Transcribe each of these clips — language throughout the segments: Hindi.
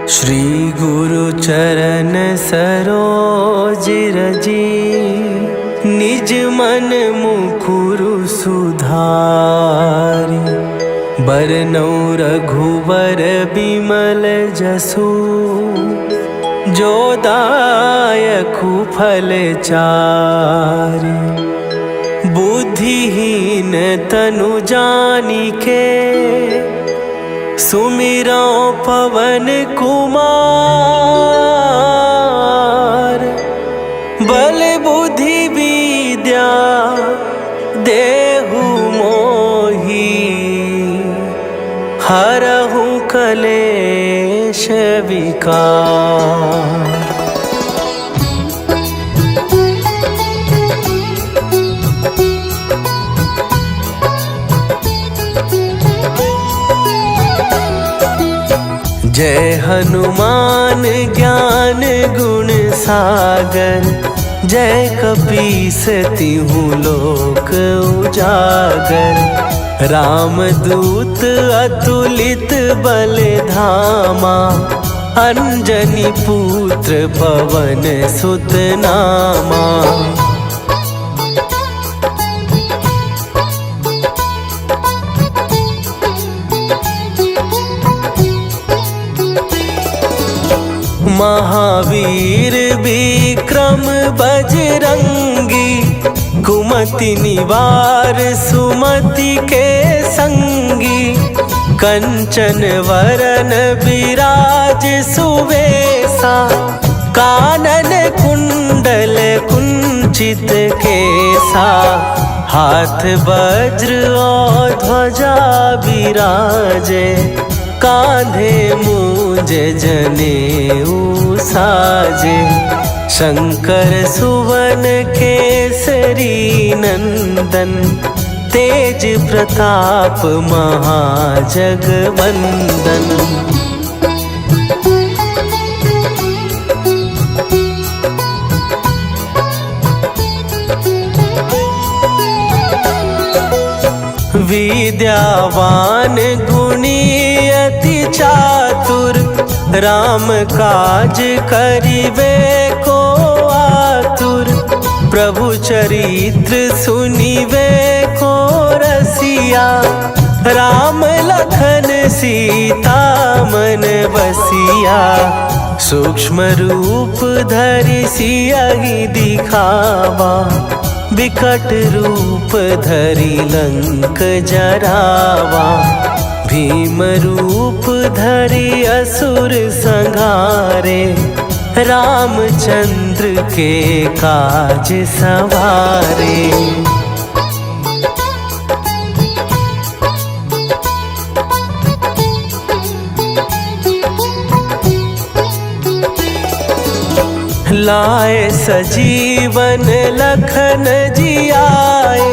श्री गुरु चरण सरोज रजी, निज मन मुकुरु सुधारि। बरनउँ रघुबर बिमल जसु, जो दायकु फल चारि। बुद्धिहीन तनु जानिके, सुमिरौ पवन कुमार। बल बुद्धि विद्या देहु मोहि, हरहु कलेश विकार। जय हनुमान ज्ञान गुण सागर, जय कपीस तिहु लोक उजागर। रामदूत अतुलित बल धामा, अंजनी पुत्र पवन सुत नामा। महावीर विक्रम बजरंगी, कुमति निवार सुमति के संगी। कंचन वरन विराज सुवेशा, कानन कुंडल कुंचित केसा। हाथ वज्र और ध्वजा विराजे, कांधे मूंज जनेऊ साजे। शंकर सुवन केसरी नंदन, तेज प्रताप महाजगवंदन। विद्यावान गुणी अति चातुर, राम काज करिबे को आतुर। प्रभु चरित्र सुनिबे को रसिया, राम लखन सीता मन बसिया। सूक्ष्म रूप धरि सियहि दिखावा, विकट रूप धरि लंक जरावा। भीम रूप धरि असुर संहारे, रामचंद्र के काज सवारे। लाए सजीवन लखन जियाए,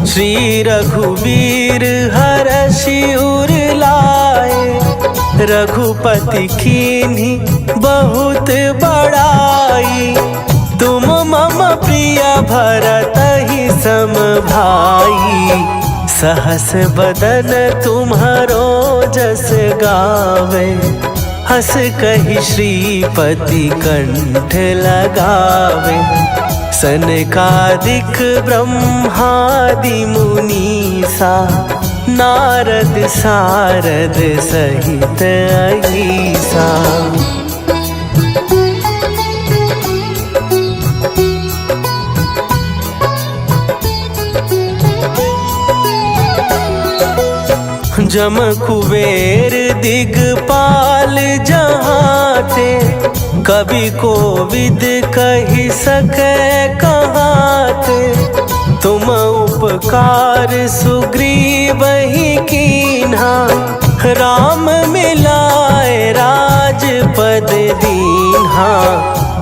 श्री रघुवीर हरषि उर लाए। रघुपति कीन्ही बहुत बड़ाई, तुम मम प्रिय भरतहि सम भाई। सहस बदन तुम्हरो जस गावे, हस कहि श्रीपति कंठ लगावे। सनकादिक ब्रह्मादि मुनीसा, नारद सारद सहित अहीसा। जम कुबेर दिगपाल जहाते, कवि कोविद कहि सकै कहाते। तुम उपकार सुग्रीवहि कीन्हा, राम मिलाए राजपद दीन्हा।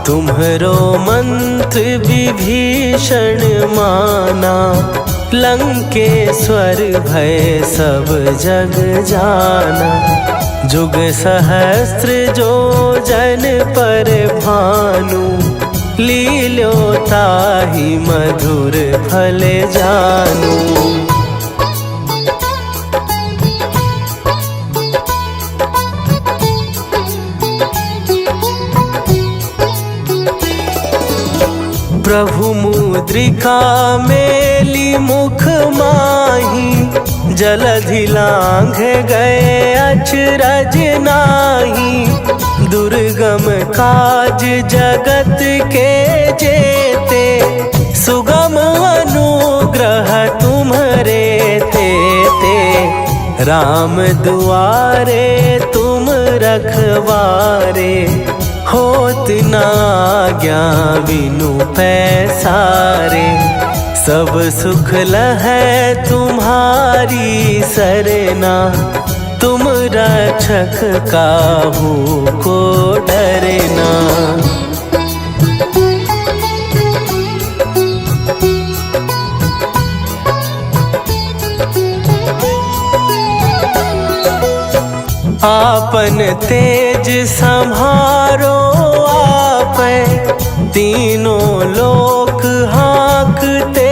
तुम्हरो मंत्र विभीषण माना, लंकेश्वर भय सब जग जाना। जुग सहस्त्र जो जन पर भानु, लील्यो ताहि मधुर फल जानू। प्रभु मुद्रिका मेली मुख माही, जलधि लांघ गए अचरज नाही। दुर्गम काज जगत के जेते, सुगम अनुग्रह तुम्हरे तेते। राम दुआरे तुम रखवारे, होत न आज्ञा बिनु पैसारे। सब सुख लहै तुम्हारी सरना, तुम रक्षक काहू को डरना। आपन तेज सम्हारो आपै, तीनों लोक हाँकते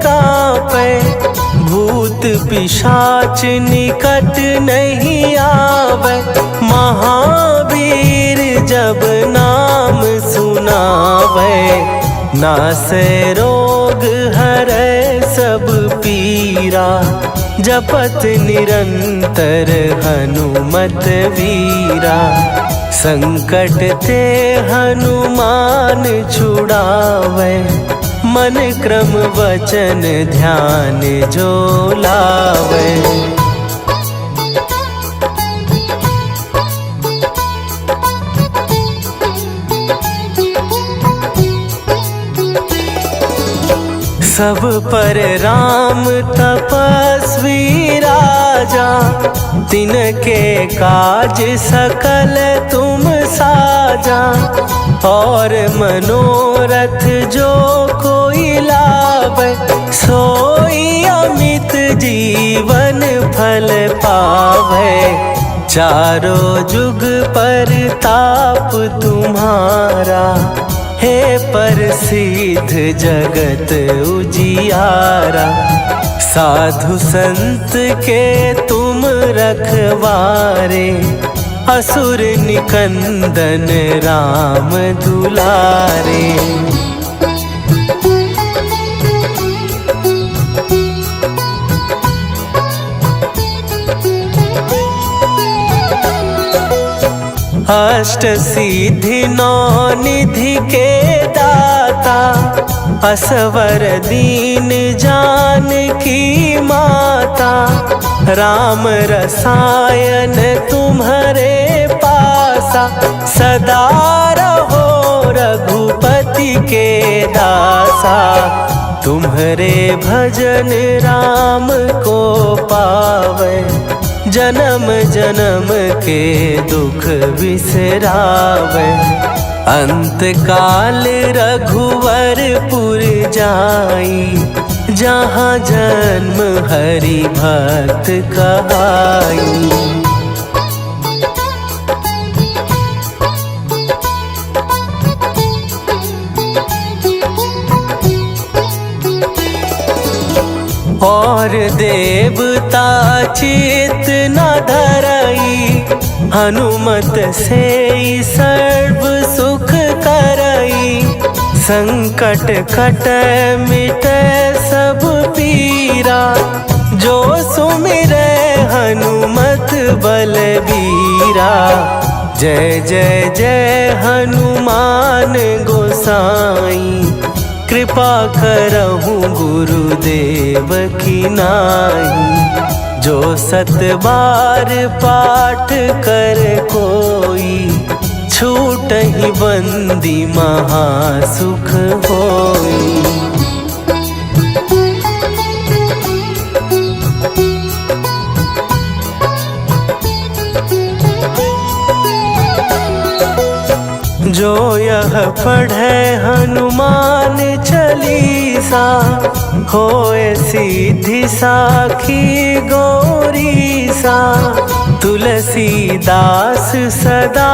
कांपै। भूत पिशाच निकट नहीं आवे, महावीर जब नाम सुनावे। नासै रोग हरै सब पीरा, जपत निरंतर हनुमत वीरा। संकट ते हनुमान छुड़ावे, मन क्रम वचन ध्यान जो लावे। सब पर राम तपस्वी राजा, तिनके काज सकल तुम साजा। और मनोरथ जो कोई लावे, सोई अमित जीवन फल पावे। चारों जुग पर ताप तुम्हारा, हे प्रसिद्ध जगत उजियारा। साधु संत के तुम रखवारे, असुर निकंदन राम दुलारे। अष्ट सिद्धि नौ निधि के दाता, असवर दीन जानकी माता। राम रसायन तुम्हारे पासा, सदा रहो रघुपति के दासा। तुम्हारे भजन राम को पावे, जन्म जन्म के दुख बिसरावे। अंत काल रघुवरपुर जाई, जहाँ जन्म हरि भक्त कहाई। और देवता चित न धरई, हनुमत से सर्व सुख करई। संकट कट मिटे सब पीरा, जो सुमिरै हनुमत बलबीरा। जय जय जय हनुमान गोसाई, कृपा करहु गुरुदेव की नाई। जो सत बार पाठ कर कोई, छूटहि बंदी महासुख होई। जो यह पढ़े हनुमान चालीसा, होए सीधी साखी गौरीसा। तुलसीदास सदा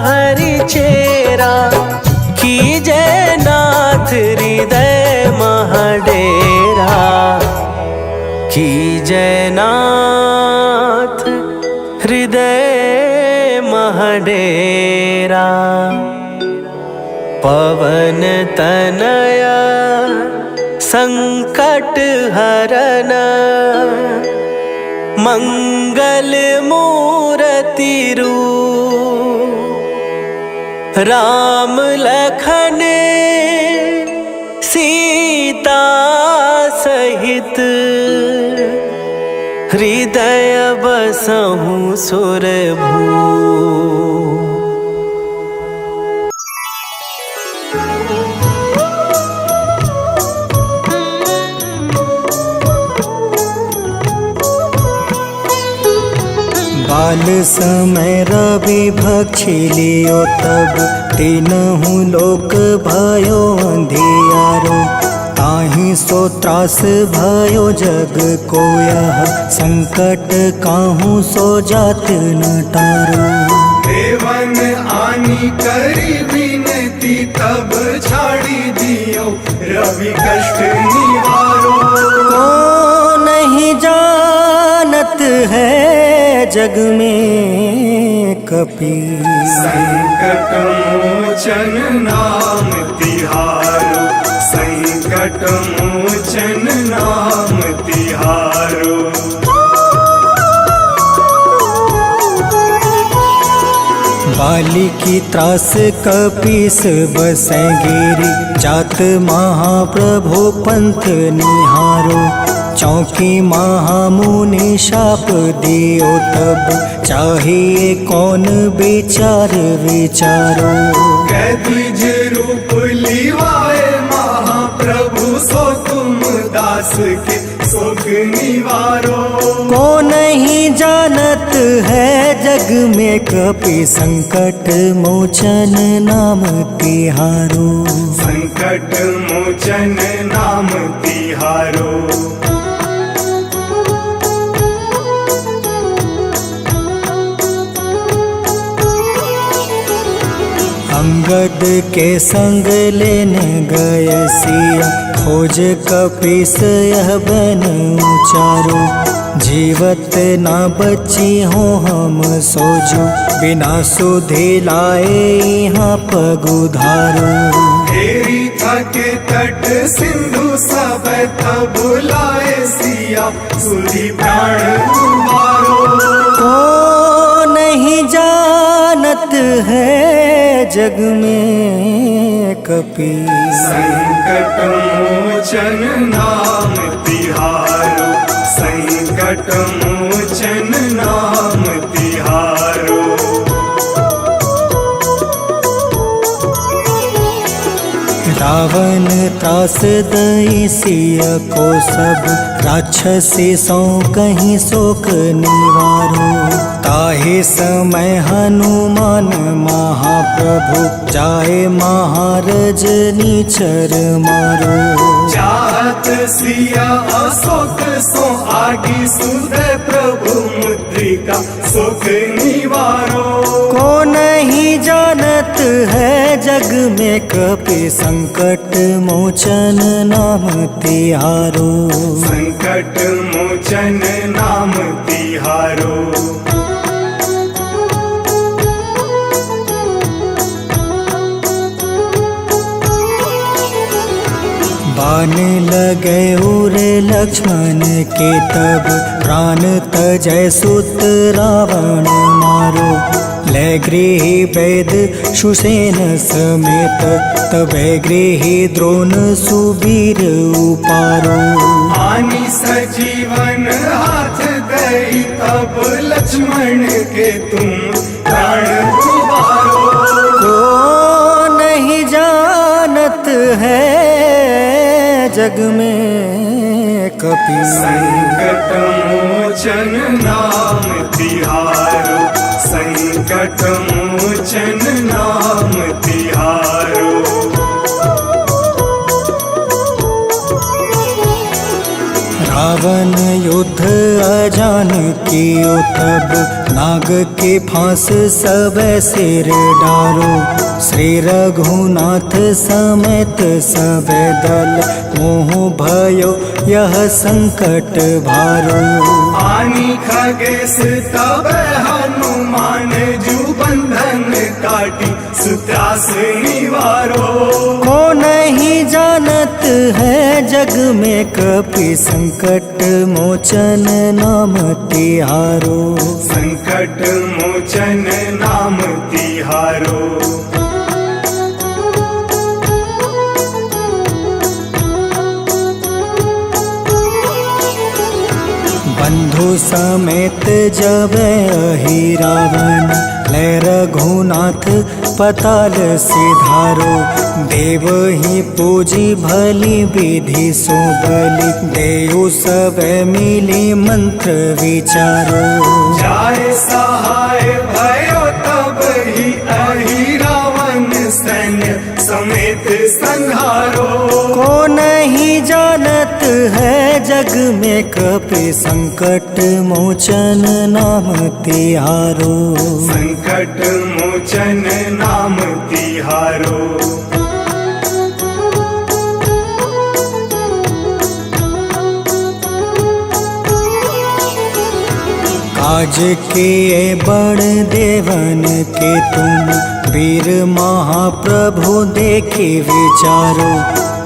हरि चेरा, कीजय नाथ हृदय महडेरा। कीजय नाथ हृदय महडेरा। पवन तनया संकट हरन मंगल मूर्ति रूप राम लखन सीता सहित हृदय बसहु सुरभू। बाल समय रवि भक्षी लियो तब तीनहु लोक भयो अंधियारो। ताहि सो त्रास भयो जग को यह संकट काहू सो जात न टारो। देवन आनी करी विनती तब छाड़ी दियो रवि कष्ट निवारो। को नहीं जानत है जग में कपि संकट मोचन नाम तिहारो। संकट मोचन नाम तिहारो। बाली की त्रास कपीस बसै गिरी। जात महाप्रभु पंथ निहारो। चौकी महामुनि शाप दियो तब चाहिए कौन विचार विचारो। कैद्विज रूप लिवाए महाप्रभु सो तुम दास के शोक निवारो। को नहीं जानत है जग में कपि संकट मोचन नाम तिहारो। संकट मोचन नाम तिहारो। अंगद के संग लेने गए सिया। खोज कपीस यह बन उचारो। जीवत ना बची हो हम सोजो। बिना सुधि लाए यहाँ पगुधारो। तेरी थके तट सिंधु सब तब बुलाए सिया। सुधी प्राण तुम्हारो। को नहीं जानत है जग में कपि संकट मोचन नाम तिहारो। संकट मोचन नाम तिहारो। रावण त्रास दई सिया को सब। राक्षसी सो कहीं शोक निवारो। ताहे समय हनुमान महाप्रभु जाए महारज नीचर मारो। चाहत सिया अशोक सो आगी सुधे प्रभु मुद्रिका शोक निवारो। को नहीं जानत है जग में कपि संकट मोचन नाम तिहारो। संकट मोचन नाम तिहारो। बाण लगे उर लक्ष्मण के तब प्राण तजय सुत रावण मारो। ले गृही वैद सुसेन समेत तबे गृही द्रोण सुबीर उपारो। आनी सजीवन हाथ दई तब लक्ष्मण के तुम प्राण उबारो। को नहीं जानत है जग में कपि संकट मोचन नाम तिहारो। संकट मोचन नाम तिहारो। रावण युद्ध अजान कियो तब नाग के फांस सब सिर डारो। श्री रघुनाथ समेत सब दल मोह भयो यह संकट भारो। आनी खगेश तब हनुमान जू बंधन काटी सुत्रास निवारो। को नहीं जानत है जग में कपि संकट मोचन नाम तिहारो। संकट मोचन नाम तिहारो। बंधु समेत जब अहि रावण ले रघुनाथ पताल सिधारो। देव ही पूजी भली विधि सो बलि देव सब मिली मंत्र विचारो। जाय सहाय भयो तब ही अहि रावण सैन्य समेत संहारो। को नहीं जानत है जग में कपि संकट मोचन नाम तिहारो। संकट मोचन नाम तिहारो। काज किए बड़ देवन के तुम वीर महाप्रभु देखी विचारो।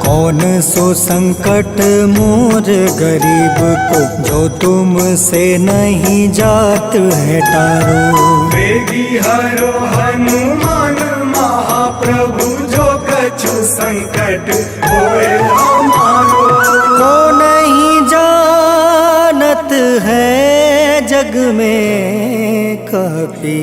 कौन सो संकट मोर गरीब को जो तुमसे नहीं जात है टारो। वेगी हरो हनुमान महाप्रभु जो कछु संकट होए हमारो। को नहीं जानत है जग में कपि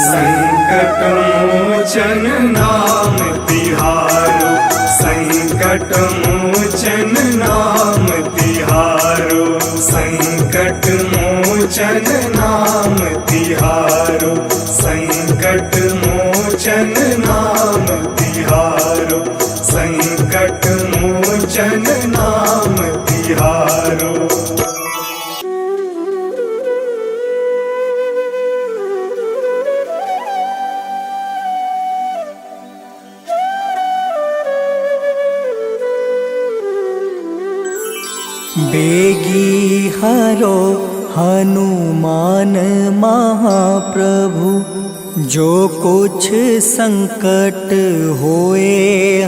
संकट मोचन नाम तिहारो। संकट मोचन नाम तिहारो। संकट मोचन नाम तिहारो। संकट मोचन नाम तिहारो। संकट मोचन नाम तिहारो। बेगी हरो हनुमान महाप्रभु जो कुछ संकट होए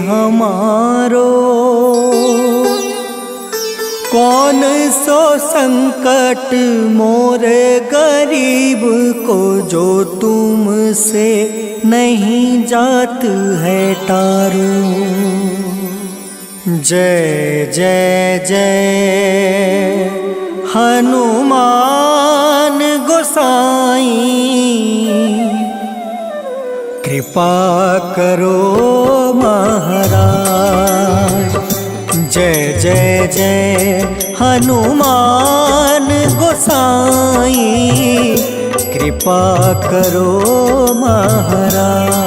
हमारो। कौन सो संकट मोर गरीब को जो तुमसे नहीं जात है टारो। जय जय जय हनुमान गोसाई कृपा करो महाराज। जय जय जय हनुमान गोसाई कृपा करो महाराज।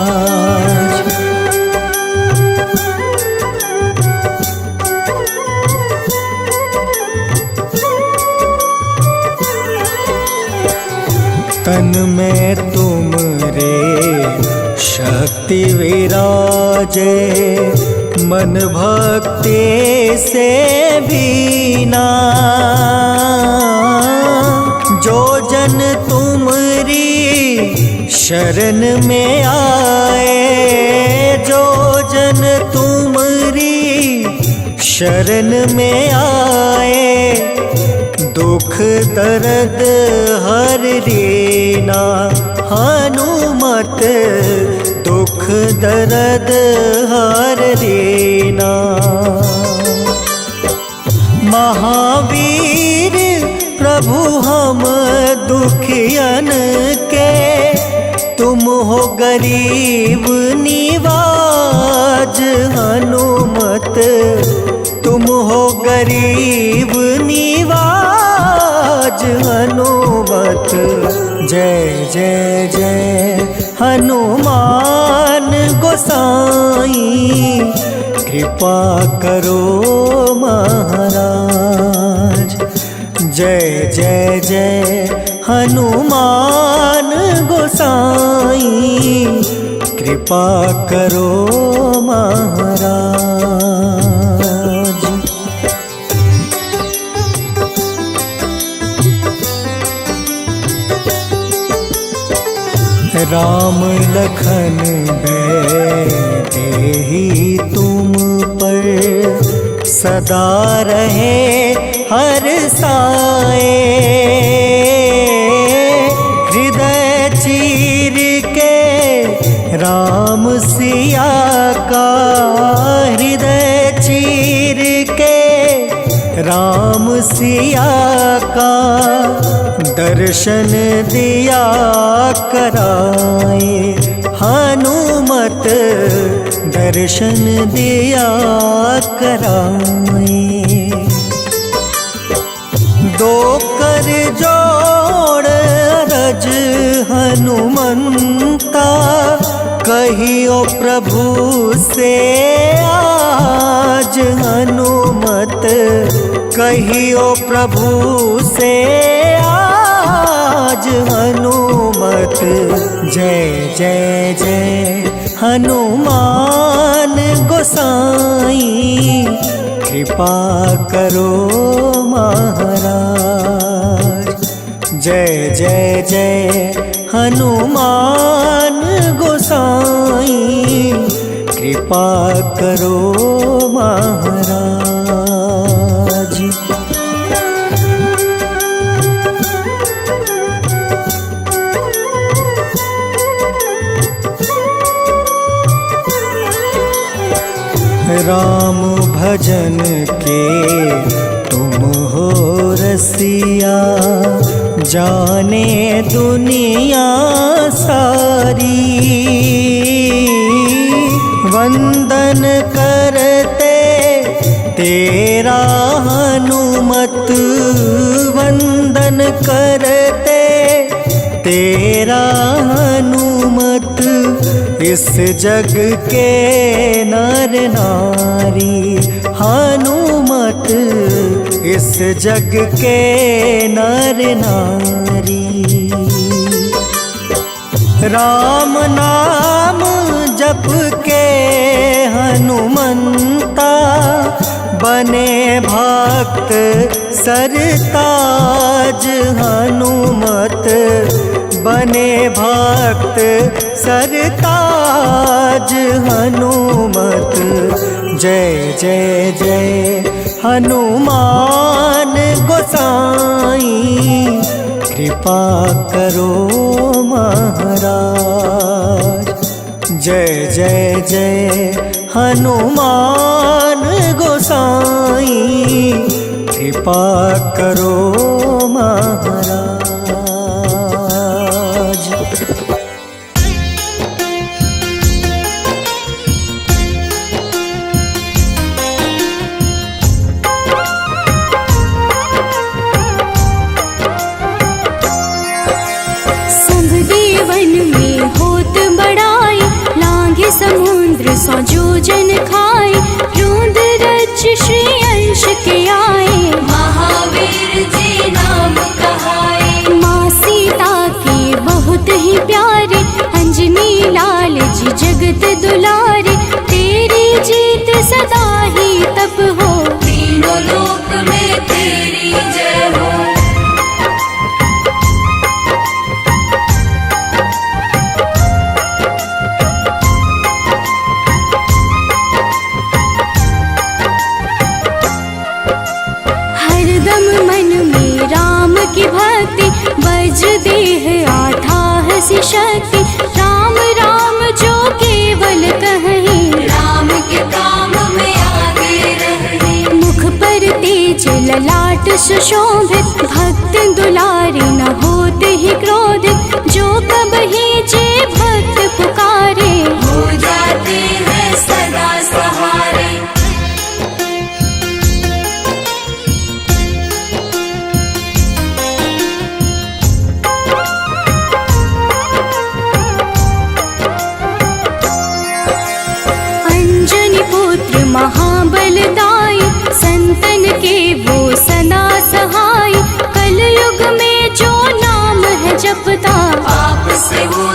तन में तुमरे शक्ति विराजे मन भक्ति से भीना। जो जन तुमरी शरण में आए। जो जन तुमरी शरण में आए। दुख दर्द हर लेना हनुमत दुख दर्द हर लेना। महावीर प्रभु हम दुखियन के तुम हो गरीब निवाज। हनुमत तुम हो गरीब निवाज। हनुमत जय जय जय हनुमान गोसाई कृपा करो महाराज। जय जय जय हनुमान गोसाई कृपा करो महाराज। राम लखन देहि तुम पर सदा रहे हर साए। हृदय चीर के राम सिया का, हृदय चीर के राम सिया का दर्शन दिया कराए। हनुमत दर्शन दिया कराए। दो कर जोड़ अरज हनुमंता, कहियो प्रभु से आज। हनुमत कहियो प्रभु से आज। हनुमत जय जय जय हनुमान गोसाई, कृपा करो महाराज। जय जय जय हनुमान गोसाई, कृपा करो महाराज। राम भजन के तुम हो रसिया, जाने दुनिया सारी। वंदन करते तेरा हनुमत, वंदन करते तेरा हनुमत। इस जग के नर नारी, हनुमत इस जग के नर नारी। राम नाम जप के हनुमंता, बने भक्त सरताज। हनुमत बने भक्त सरताज। हनुमत जय जय जय हनुमान गोसाई, कृपा करो महाराज। जय जय जय हनुमान गोसाई, कृपा करो महाराज। समुद्र सौ जोजन खाए, रूंद रच श्री अंश के आए। महावीर जी नाम कहाए, माँ सीता के बहुत ही प्यारे। अंजनी लाल जी जगत दुलारे, तेरी जीत सदा ही तप हो। तीनों लोक में तेरी जय हो। की भक्ति बज देह आठाह सी शक्ति। राम राम जो केवल कहें, राम के काम में आगे रहें। मुख पर तेज ललाट सुशोभित, भक्त दुलारे न होते ही क्रोधित। जो कबहि जे भक्त पुकारे, हो जाते हैं सदा सहारे। महाबलदाई, संतन के वो सदा सहाय। कलयुग में जो नाम है जपता, आप से वो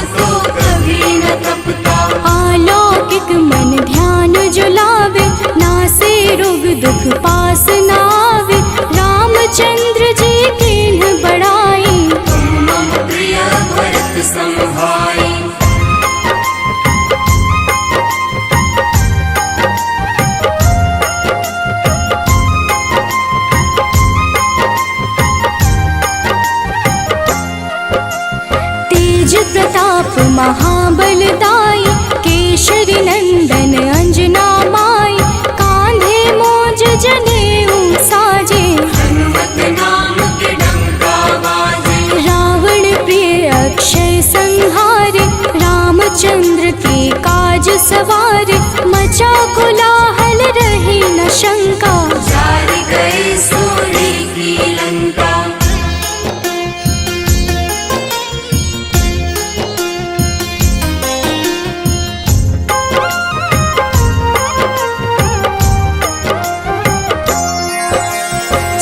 प्रताप महाबलदाई, केशरी नंदन अंजना माई, कांधे मोज जनेऊ साजे, हनुमत नाम के डंका बाजे। रावण प्रिय अक्षय संहारे, रामचंद्र के काज सवारे, मचा कोलाहल रही न शंका, जारी गए सूर्य की लंका।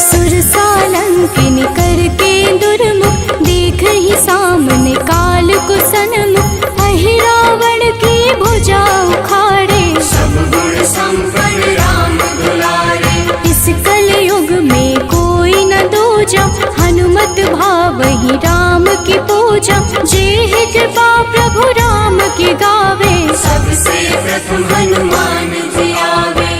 सुरसालंकिन करके दुर्मुख, देख ही सामने काल को सन्मुख, अहि रावण की भुजा उखाड़े, सब गुण संपन्न राम दुलारे। इस कलयुग में कोई न दूजा, हनुमत भावहि राम की पूजा, जेहि कृपा प्रभु राम की गावे, सबसे प्रथम हनुमान जी आवे।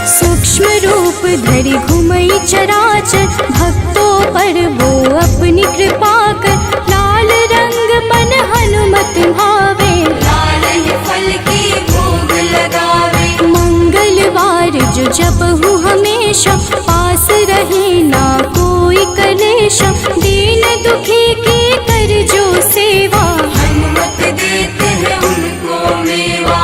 सूक्ष्म रूप धरि घुमई चराचर, भक्तों पर वो अपनी कृपा कर, लाल रंग मन हनुमत भावे, लाल ही फल की भोग लगावे। मंगलवार जो जपहु हमेशा, पास रहे ना कोई कलेश, दीन दुखी की कर जो सेवा, हनुमत देते हैं उनको मेवा।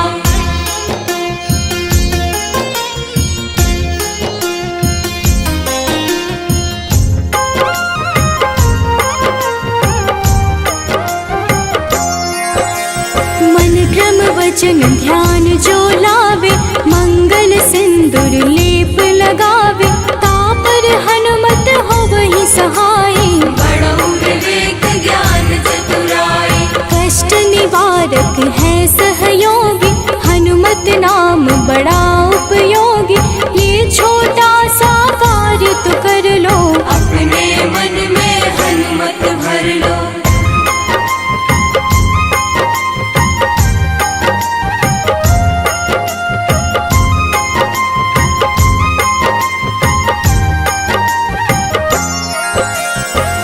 मन क्रम वचन ध्यान जो लावे, मंगल सिंदूर लेप लगावे, तापर हनुमत हो वही सहाय, बड़ो विवेक ज्ञान चतुराई। कष्ट निवारक है सहयोगी, हनुमत नाम बड़ा उपयोगी, ये छोटा सा कार्य तो कर लो, अपने मन में हनुमत भर लो।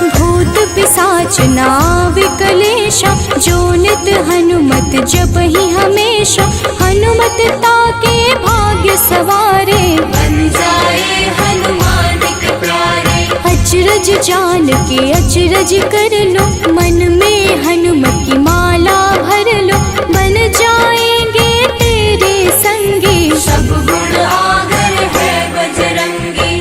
भूत पिशाच नावि कलेशा, जो नित हनुमत जपहि हमेशा, हनुमत ताके भाग्य सवारे, बन जाए हनुमान के प्यारे। अचरज जान के अचरज कर लो, मन में हनुमत की माला भर लो, बन जाएंगे तेरे संगी, सब गुण आगर है बजरंगी।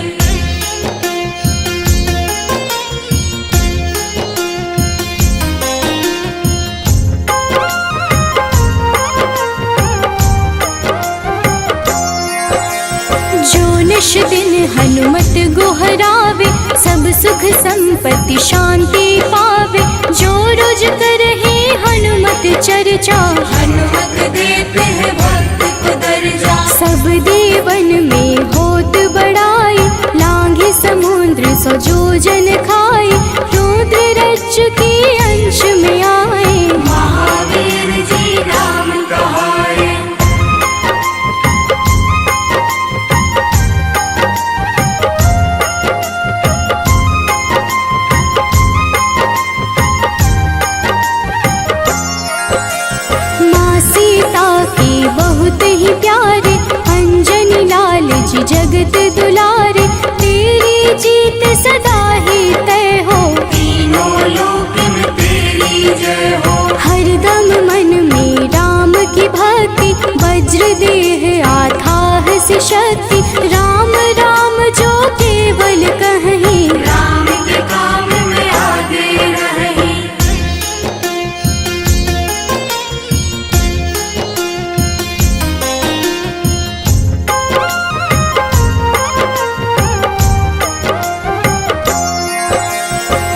जो निश दिन हनुमत गोहरावे, सब सुख संपत्ति शांति पावे, जो रोज करहे हनुमत चर्चा, हनुमत देते हैं भक्त को दर्जा। सब देवन में होत बड़ाई, लांघे समुद्र सो जोजन खाए, रुद्र रज के अंश में आए, महावीर जी नाम कहाए। माँ सीता के बहुत ही प्यारे, अंजनी लाल जी जगत दुलारे, तेरी जीत सदा ही तय हो, तीनों लोक में तेरी जय हो। हरदम मन में राम की भक्ति, वज्र देह आथाह से शक्ति, राम राम जो केवल कहीं, राम के काम में आगे रही।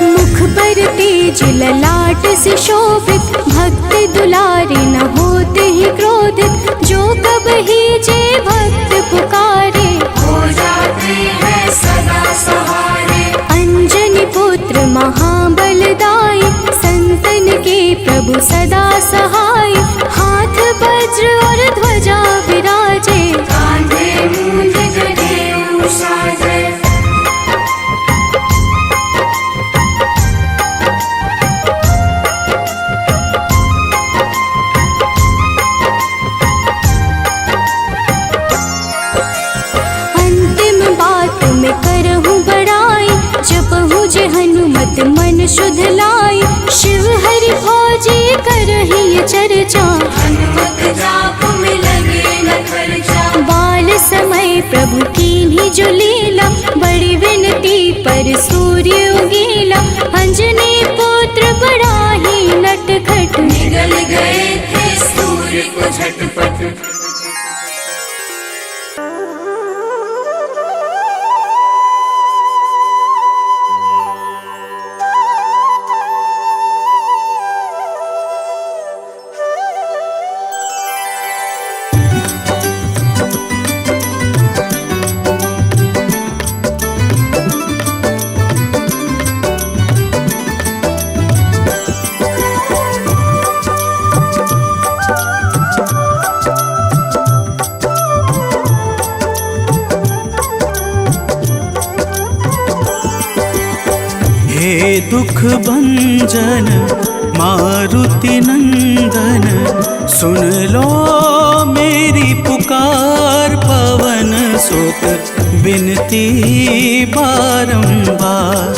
मुख पर तेज ललाट से शोभित, भक्त दुलारे न होते ही क्रोधित, जो कब ही जे भक्त पुकारे, हो जाते हैं सदा सहारे। अंजनी पुत्र महाबलदाई, संतन के प्रभु सदा सहाय, हाथ वज्र और ध्वजा विराजे, कांधे मूंज जनेऊ साजे। अंतिम बात में करहूँ बड़ाई, जपहूँ जे हनुमत मन शुद्ध लाई। शिव हरि भोजी करही ये चर्चा, हनुमत जाप में लगे न खर्चा। बाल समय प्रभु कीन्ही जो लीला, बड़ी विनती पर सूर्य उगीला। अंजनी पुत्र बड़ा ही नटखट, निगल गए थे सूर्य को झटपट। हे दुख भंजन मारुति नंदन, सुन लो मेरी पुकार। पवन सुत बिनती बारंबार,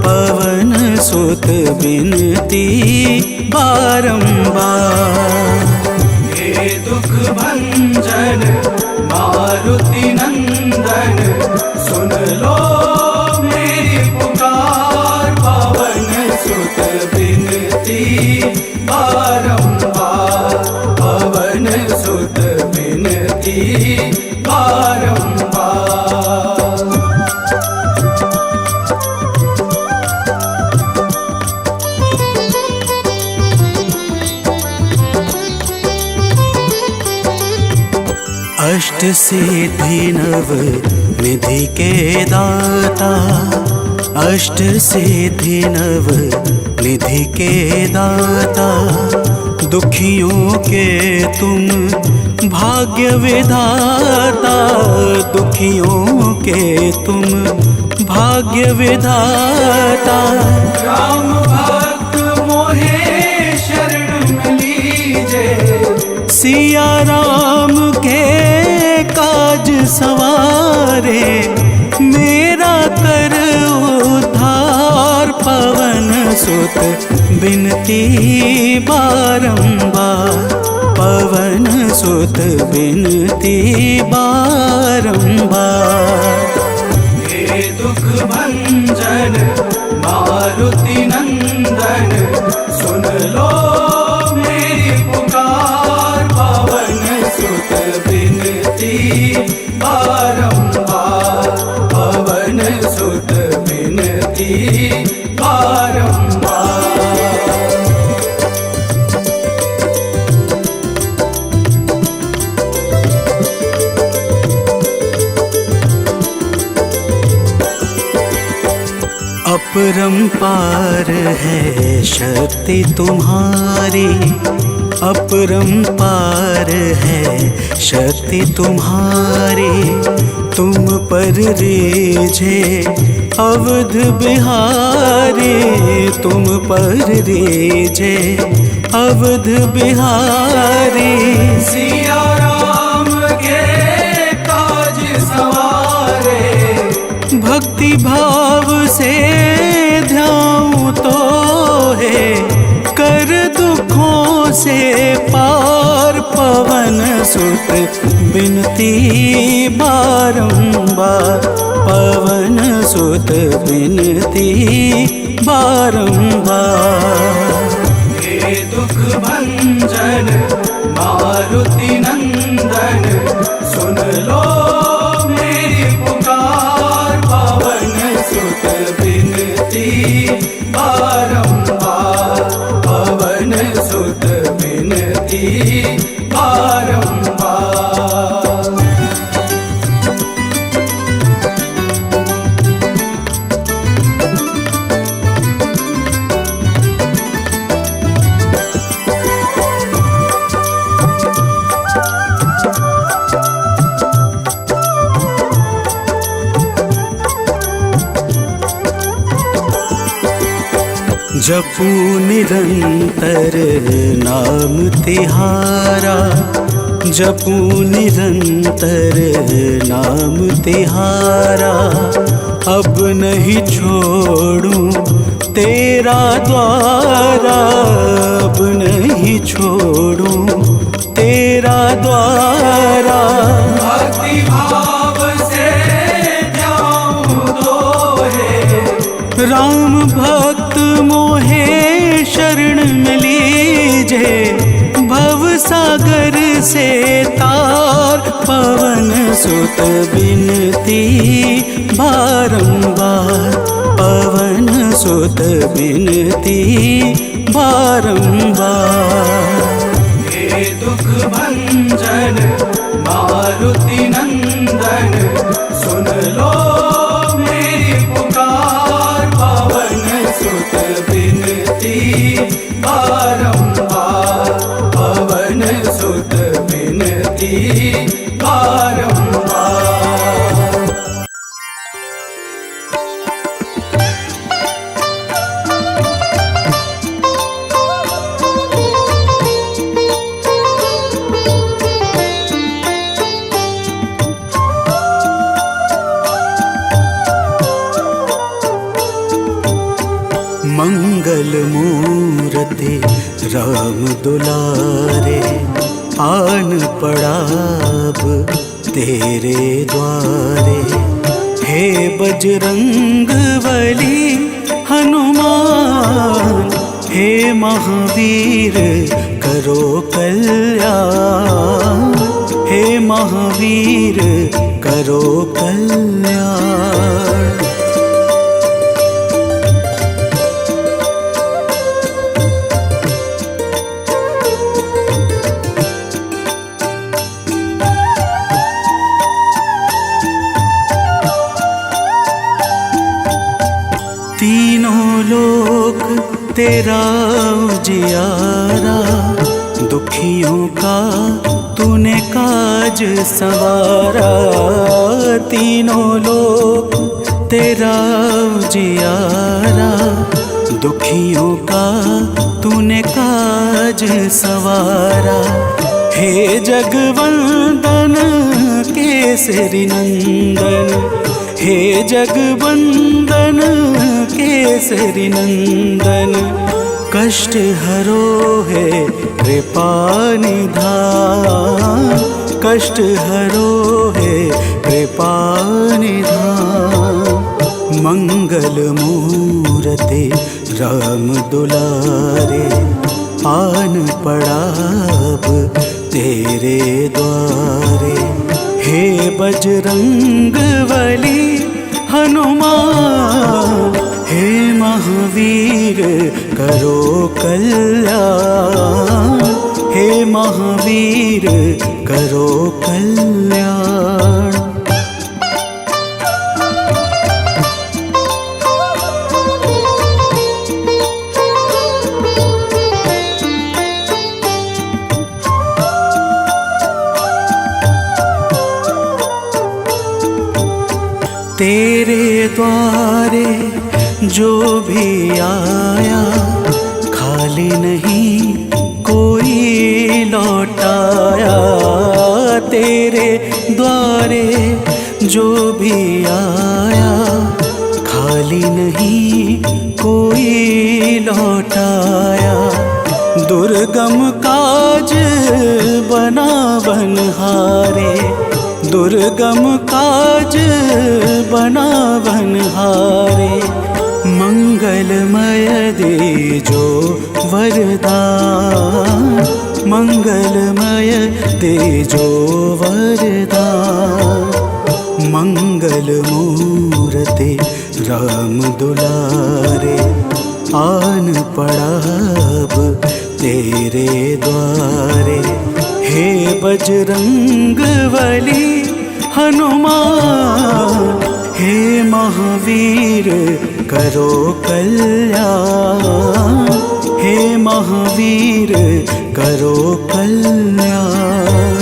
पवन सुत बिनती बारंबार। हे दुख भंजन मारुति नंदन, सुन लो मेरी पुकार। पवन सुत बिनती बारंबार, पवन सुत बिनती बारंबार। अष्ट सिद्धि नव निधि के दाता, अष्ट सिद्धि नव निधि के दाता। दुखियों के तुम भाग्य विधाता, दुखियों के तुम भाग्य विधाता। राम भक्त मोहे शरण लीजे, सिया राम के काज सवारे। मेरा कर उद्धार, पवन सुत बिनती बारंबार, पवन सुत बिनती बारंबार। हे दुख भंजन मारुति नंदन, सुन लो मेरी पुकार। पवन सुत बिनती बारंबार, पवन सुत बिनती बारंबार। अपरंपार है शक्ति तुम्हारी, अपरंपार है शक्ति तुम्हारी। तुम पर रीझे अवध बिहारी, तुम पर रीझे अवध बिहारी। सिया राम के काज सवारे, भक्ति भाव से ध्याऊं तो है, कर दुखों से पार। पवन सुत बिनती बारंबार, पवन सुत बिनती बारंबार। हे दुख भंजन मारुति नंदन, सुन लो मेरी पुकार। पवन सुत बिनती बारंबार, पवन सुत बिनती बारंबार। जपू निरंतर नाम तिहारा, जपू निरंतर नाम तिहारा। अब नहीं छोड़ूं तेरा द्वारा, अब नहीं छोड़ूं तेरा द्वारा। भक्ति भाव से ध्याऊं दोहे, राम भक्त मोहे शरण में लीजे। भव सागर से तार पवन सुत बिनती बारंबार, पवन सुत बिनती बारंबार। हे दुख भंजन मारुति नंदन, सुन लो मेरी पुकार। पवन सुत बिनती बारंबार, पवन सुत बिनती बारंबार। मंगल मूर्ति राम दुलारे, आन पड़ाब तेरे द्वारे। हे बजरंग बली हनुमान, हे महावीर करो कल्याण, हे महावीर करो कल्याण। तीनों लोक तेरा उजियारा, दुखियों का तूने काज संवारा। तीनों लोक तेरा उजियारा, दुखियों का तूने काज संवारा। हे जगवंदन केसरी नंदन, हे जगवंदन केसरी नंदन। कष्ट हरो है कृपा निधान, कष्ट हरो है कृपा निधान। मंगल मूर्ति राम दुलारे, आन पड़ाब तेरे द्वारे। हे बजरंग बली हनुमान, हे महावीर करो कल्याण, हे महावीर करो कल्याण। तेरे द्वारे जो भी आया, खाली नहीं कोई लौटाया। तेरे द्वारे जो भी आया, खाली नहीं कोई लौटाया। दुर्गम काज बना बनहारे, दुर्गम काज बना बनहारे। मंगलमय दे जो वरदान, मंगलमय दे जो वरदान। मंगल मूर्ति राम दुलारे, आन पड़ाब तेरे द्वारे। हे बजरंग बली हनुमान, हे महावीर करो कल्याण, हे महावीर करो कल्याण।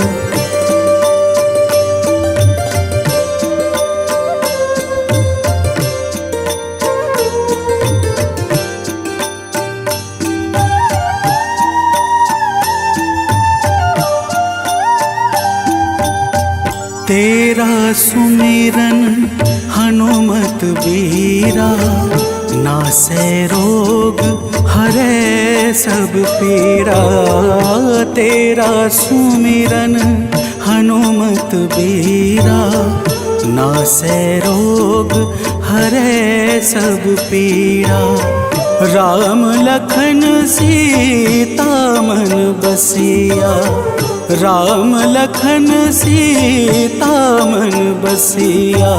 तेरा सुमिरन हनुमत बीरा, नासै रोग हरै सब पीरा। तेरा सुमिरन हनुमत बीरा, नासै रोग हरै सब पीरा। राम लखन सीता मन बसिया, राम लखन सीता मन बसिया।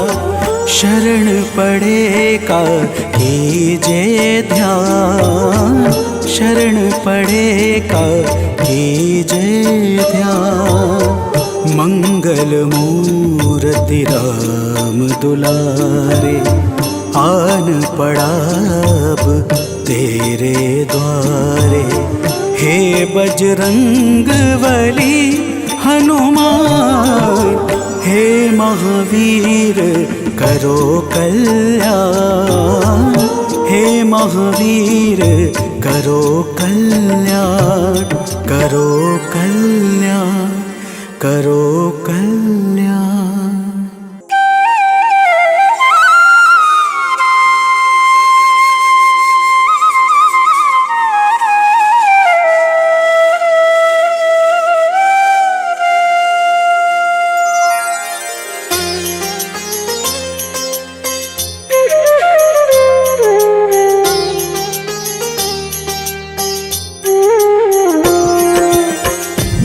शरण पड़े का कीजे ध्यान, शरण पड़े का कीजे ध्यान। मंगल मूर्ति राम दुलारे, आन पड़ा अब तेरे द्वारे। हे बजरंग बली हनुमान, हे महावीर करो कल्याण। हे महावीर करो कल्याण, करो कल्याण, करो कल्याण।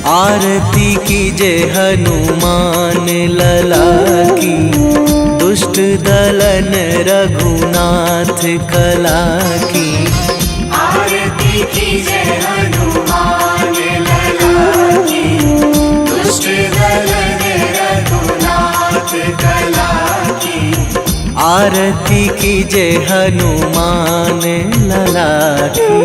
आरती कीजे हनुमान लला की, दुष्ट दलन रघुनाथ कला की। आरती कीजे हनुमान लला की, दुष्ट दलन रघुनाथ कला की। आरती कीजे हनुमान लला की।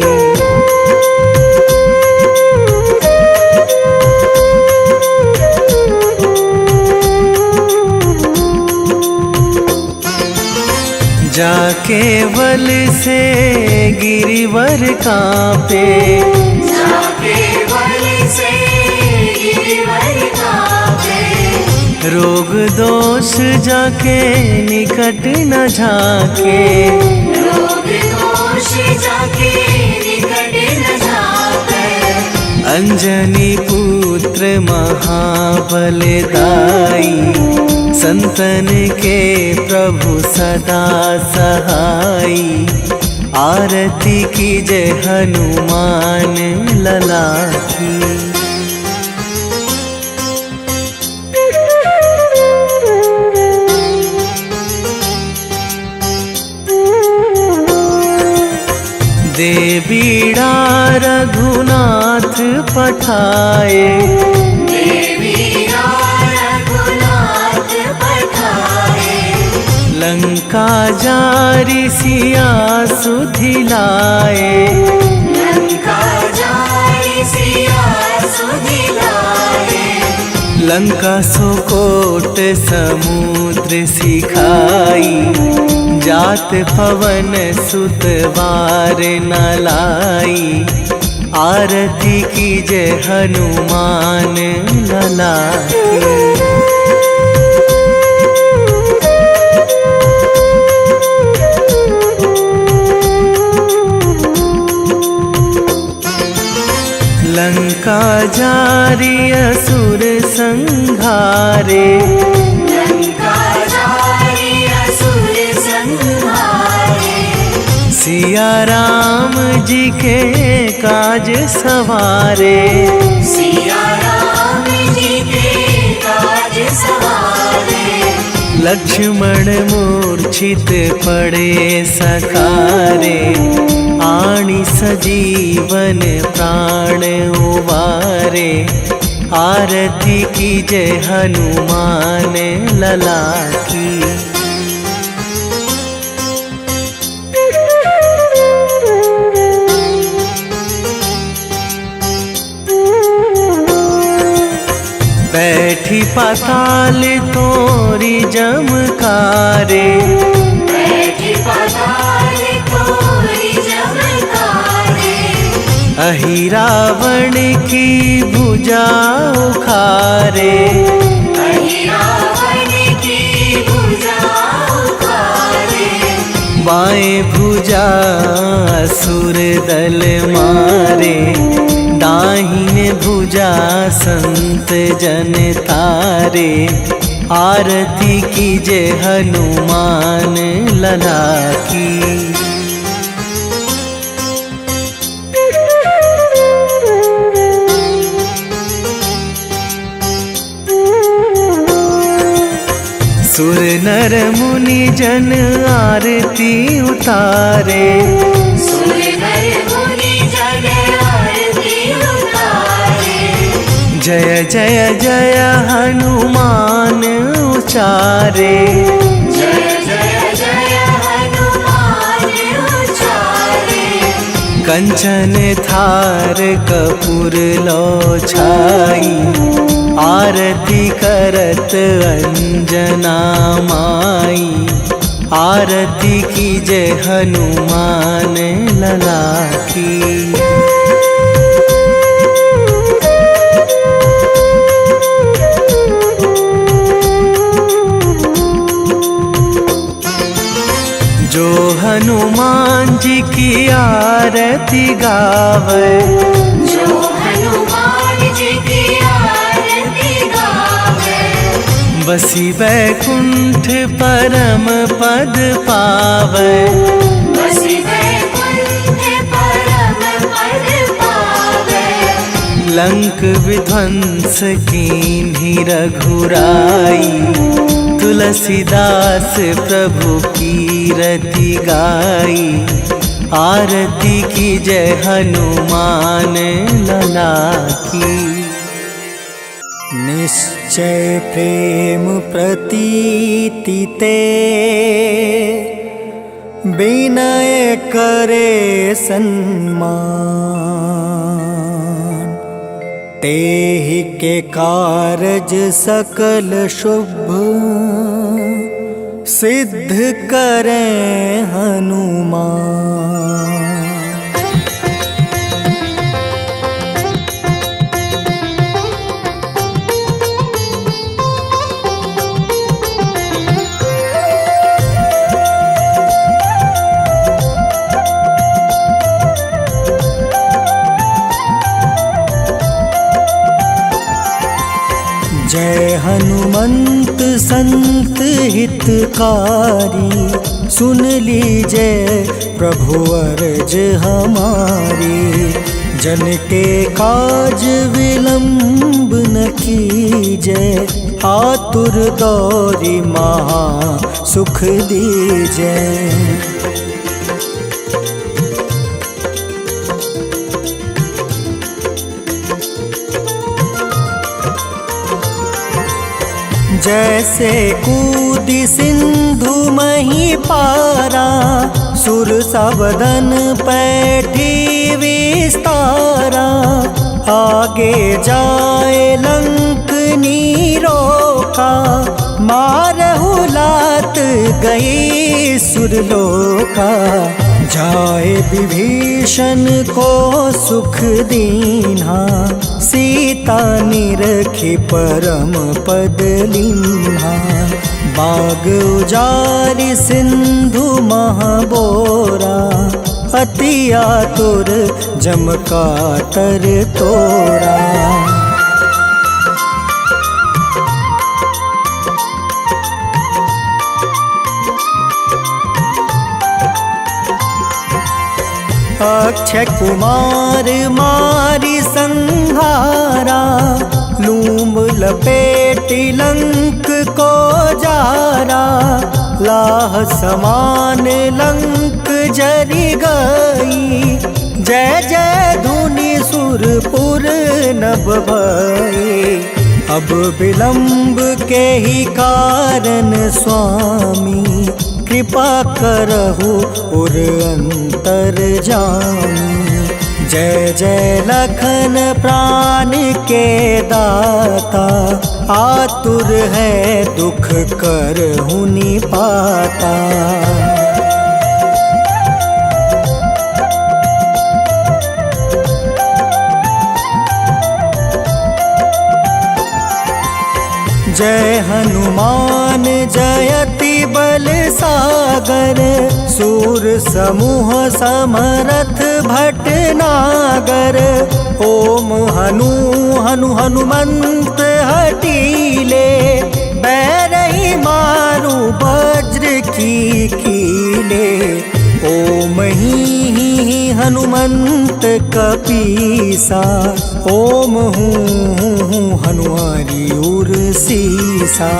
जाके बल से गिरिवर कांपे, जाके बल से गिरिवर कांपे। रोग दोष जाके निकट न झाके, रोग दोष जाके निकट न झाके। अंजनी पुत्र महाबलदाई, संतन के प्रभु सदा सहाई। आरती कीजे हनुमान लला की। देवीड़ा रघुनाथ पठाए, देवीड़ा रघुनाथ पठाए। लंका जारी सिया सुधिलाए, लंका जारी सिया सुधिलाए। लंका सुकोट समुद्र सिखाई, जात पवन सुत वार न लाई। आरती कीजे हनुमान लला की। लंका जारी असुर संहारे, लंका जारी असुर संहारे। सिया राम जी के काज सवारे, सिया राम जी के काज सवारे। लक्ष्मण मूर्छित पड़े सकारे, आणी सजीवन प्राण उबारे। आरती कीजे हनुमान लला की। बैठी पाताल तोरी जमकारे, बैठी पाताल तोरी जमकारे। अहि रावण की भुजा उखारे, अहि रावण असुर दल मारे, दाहिने भुजा संत जन तारे। आरती कीजे हनुमान लला की। सुर नर मुनि जन आरती उतारे, सुर नर मुनि जन आरती उतारे। जय जय जय हनुमान उचारे, जय जय जय हनुमान उचारे। कंचन थार कपूर लो छाई, आरती करत अंजना माई। आरती कीजे हनुमान लला की। जो हनुमान जी की आरती गावे, जो हनुमान जी की आरती गावे। बसी वैकुंठ परम पद पावे, बसी वैकुंठ परम पद पावे। लंक विध्वंस कीन्ही रघुराई, तुलसीदास प्रभु कीरति गाई। आरती कीजे हनुमान लला की। निश्चय प्रेम प्रतीति ते, विनय करे सन्मान। तेहि के कारज सकल शुभ, सिद्ध करें हनुमान। जय हनुमंत संत हितकारी, सुन लीजिए प्रभु अर्ज हमारी। जन के काज विलंब न कीजिए, आतुर दौरी महा सुख दीजिए। जैसे कूदी सिंधु मही पारा, सुर सबदन पैठी विस्तारा। आगे जाए लंक नीरोका, मारहु लात गई सुरलोका। जाए विभीषण को सुख दीन्हा, सीता निरखी परम पद लीन्हा। बाग उजारि सिंधु महाबोरा, अति आतुर जम काटर तोरा। अक्षय कुमार मारी संहारा, लूम लपेटी लंक को जारा। लाह समान लंक जरी गई, जय जय धुनि सुरपुर नभ भई। अब विलंब के ही कारण स्वामी, कृपा करहु उर अंतर जामी। जय जय लखन प्राण के दाता, आतुर है दुख करहु निपाता। जय हनुमान जयति बल सागर, सूर समूह समरथ भटनागर। ओम हनु हनु हनुमंत हटीले, बैरही मारू वज्र की कीले। ओम ही हनुमंत कपीसा, ओम हूँ हनुमारी उर सीसा।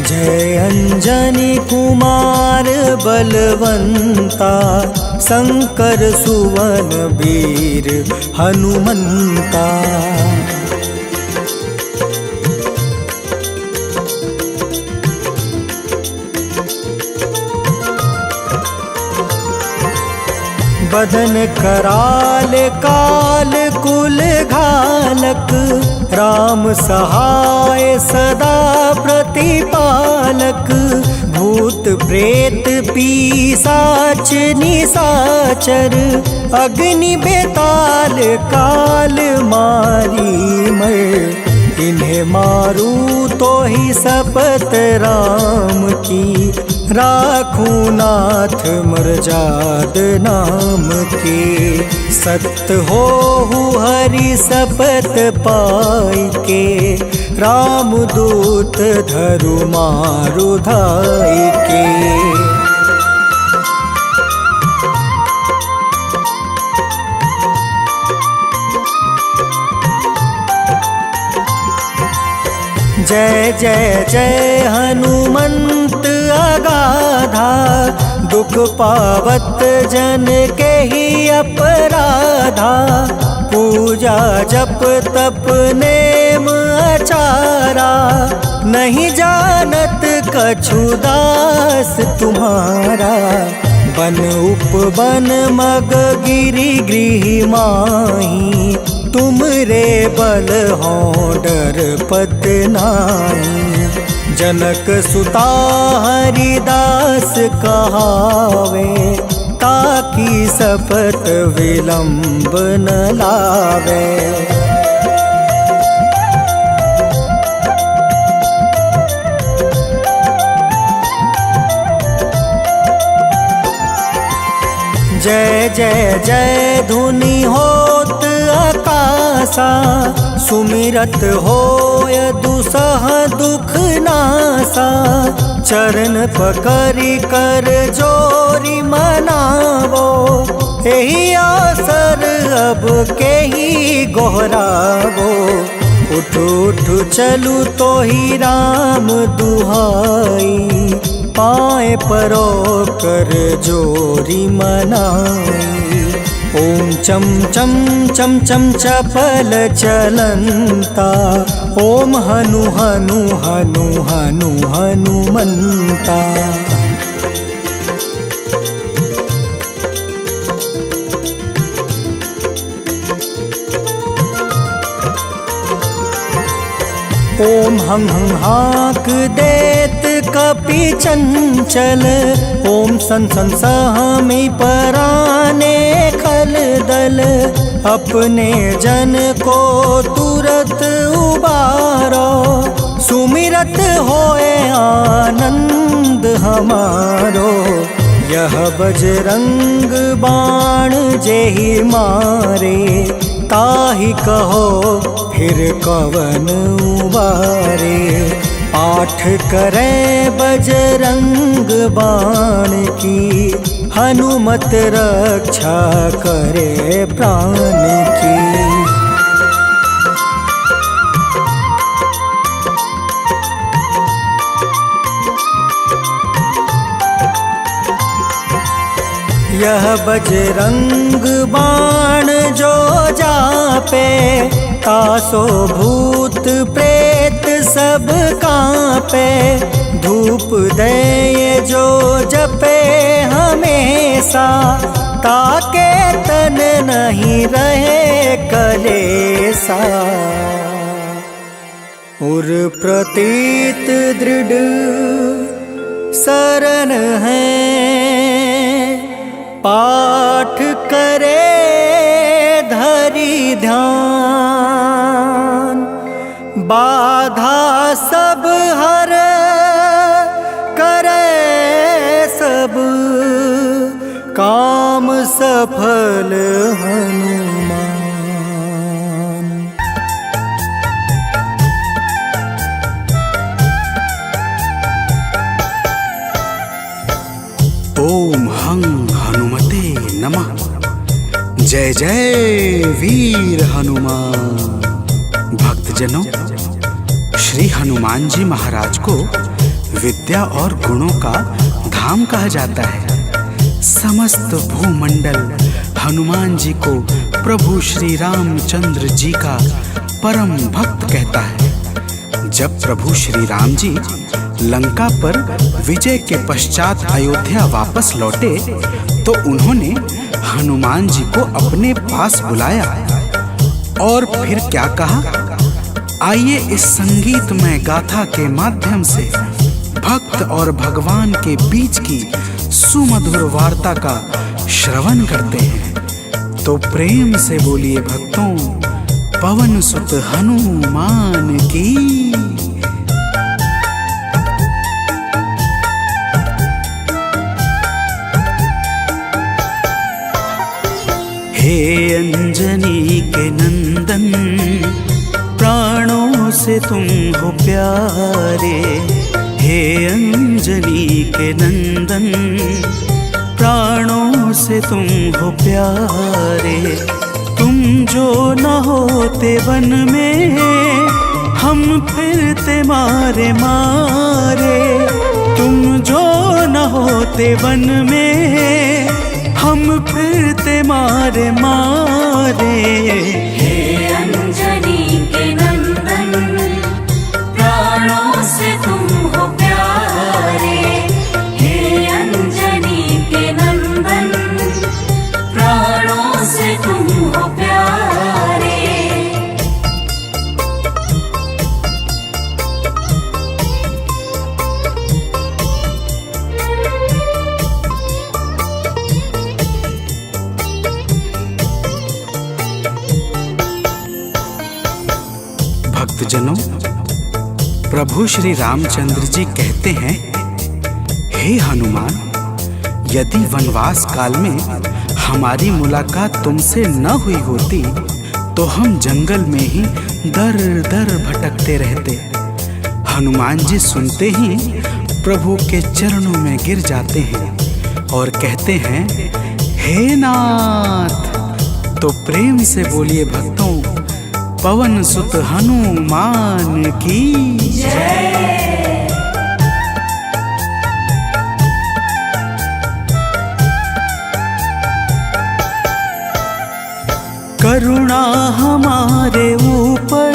जय अंजनी कुमार बलवंता, शंकर सुवन वीर हनुमंता। बदन कराल काल कुल घालक, राम सहाय सदा प्रतिपालक। भूत प्रेत पिशाच निशाचर, अग्नि बेताल काल मारी मर। इन्हें मारू तो ही शपथ राम की, राखूं नाथ मर्जाद नाम के। सत्य हो हरि शपथ पाई के, राम दूत धरु मारु धाई के। जय जय जय हनुमंत अगाधा, दुख पावत जन के ही अपराधा। पूजा जप तप नेम आचारा, नहीं जानत कछु दास तुम्हारा। बन उपवन मग गिरि गृह माही, तुम रे बल हो डर पत नाई। जनक सुता हरिदास कहावे, ताकि शपथ विलंब न लावे। जय जय जय धुनि होत आकाशा, सुमिरत होय दुसह दुख नासा। चरण पकड़ि कर जोरी मनावो, एही आसर अब के ही गोहरावो। उठ उठ चलू तो ही राम दुहाई, पाए परो कर जोरी मनाई। ओम चम चम चम चम चपल चलंता, ओम हनु हनु हनु हनु हनुमंता। ओम हं हं हाक देत कपि चंचल, ओम सन सन सहमी पराने खल दल। अपने जन को तुरत उबारो, सुमिरत होए आनंद हमारो। यह बजरंग बाण जेहि मारे, ताहि कहो फिर कवन उबारे। पाठ करें बजरंग बाण की, हनुमत रक्षा करे प्राण की। यह बजरंग बाण जो जापे, तासो भूत प्रेत सब कांपे। धूप दे जो जपे हमेशा, ताके तन नहीं रहे कलेसा। उर प्रतीत दृढ़ शरण है, पाठ करे धरि ध्यान। बाधा सब सफल हनुमान। ओम हं हनुमते नमः। जय जय वीर हनुमान। भक्तजनों, श्री हनुमान जी महाराज को विद्या और गुणों का धाम कहा जाता है। समस्त भूमंडल हनुमान जी को प्रभु श्री रामचंद्र जी का परम भक्त कहता है। जब प्रभु श्री राम जी लंका पर विजय के पश्चात अयोध्या वापस लौटे तो उन्होंने हनुमान जी को अपने पास बुलाया और फिर क्या कहा, आइए इस संगीतमय गाथा के माध्यम से भक्त और भगवान के बीच की सुमधुर वार्ता का श्रवण करते हैं। तो प्रेम से बोलिए भक्तों, पवन सुत हनुमान की। हे अंजनी के नंदन, प्राणों से तुम हो प्यारे। हे अंजनी के नंदन, प्राणों से तुम हो प्यारे। तुम जो न होते वन में, हम फिरते मारे मारे। तुम जो न होते वन में, हम फिरते मारे मारे। हे अंजनी के नंदन, प्राणों से तुम हो प्यारे। हे अंजनी के नंदन, प्राणों से तुम हो प्यारे। भक्तजनों, प्रभु श्री रामचंद्र जी कहते हैं, हे हनुमान, यदि वनवास काल में हमारी मुलाकात तुमसे न हुई होती तो हम जंगल में ही दर दर भटकते रहते। हनुमान जी सुनते ही प्रभु के चरणों में गिर जाते हैं और कहते हैं, हे नाथ। तो प्रेम से बोलिए भक्तों, पवन सुत हनुमान की जय। करुणा हमारे ऊपर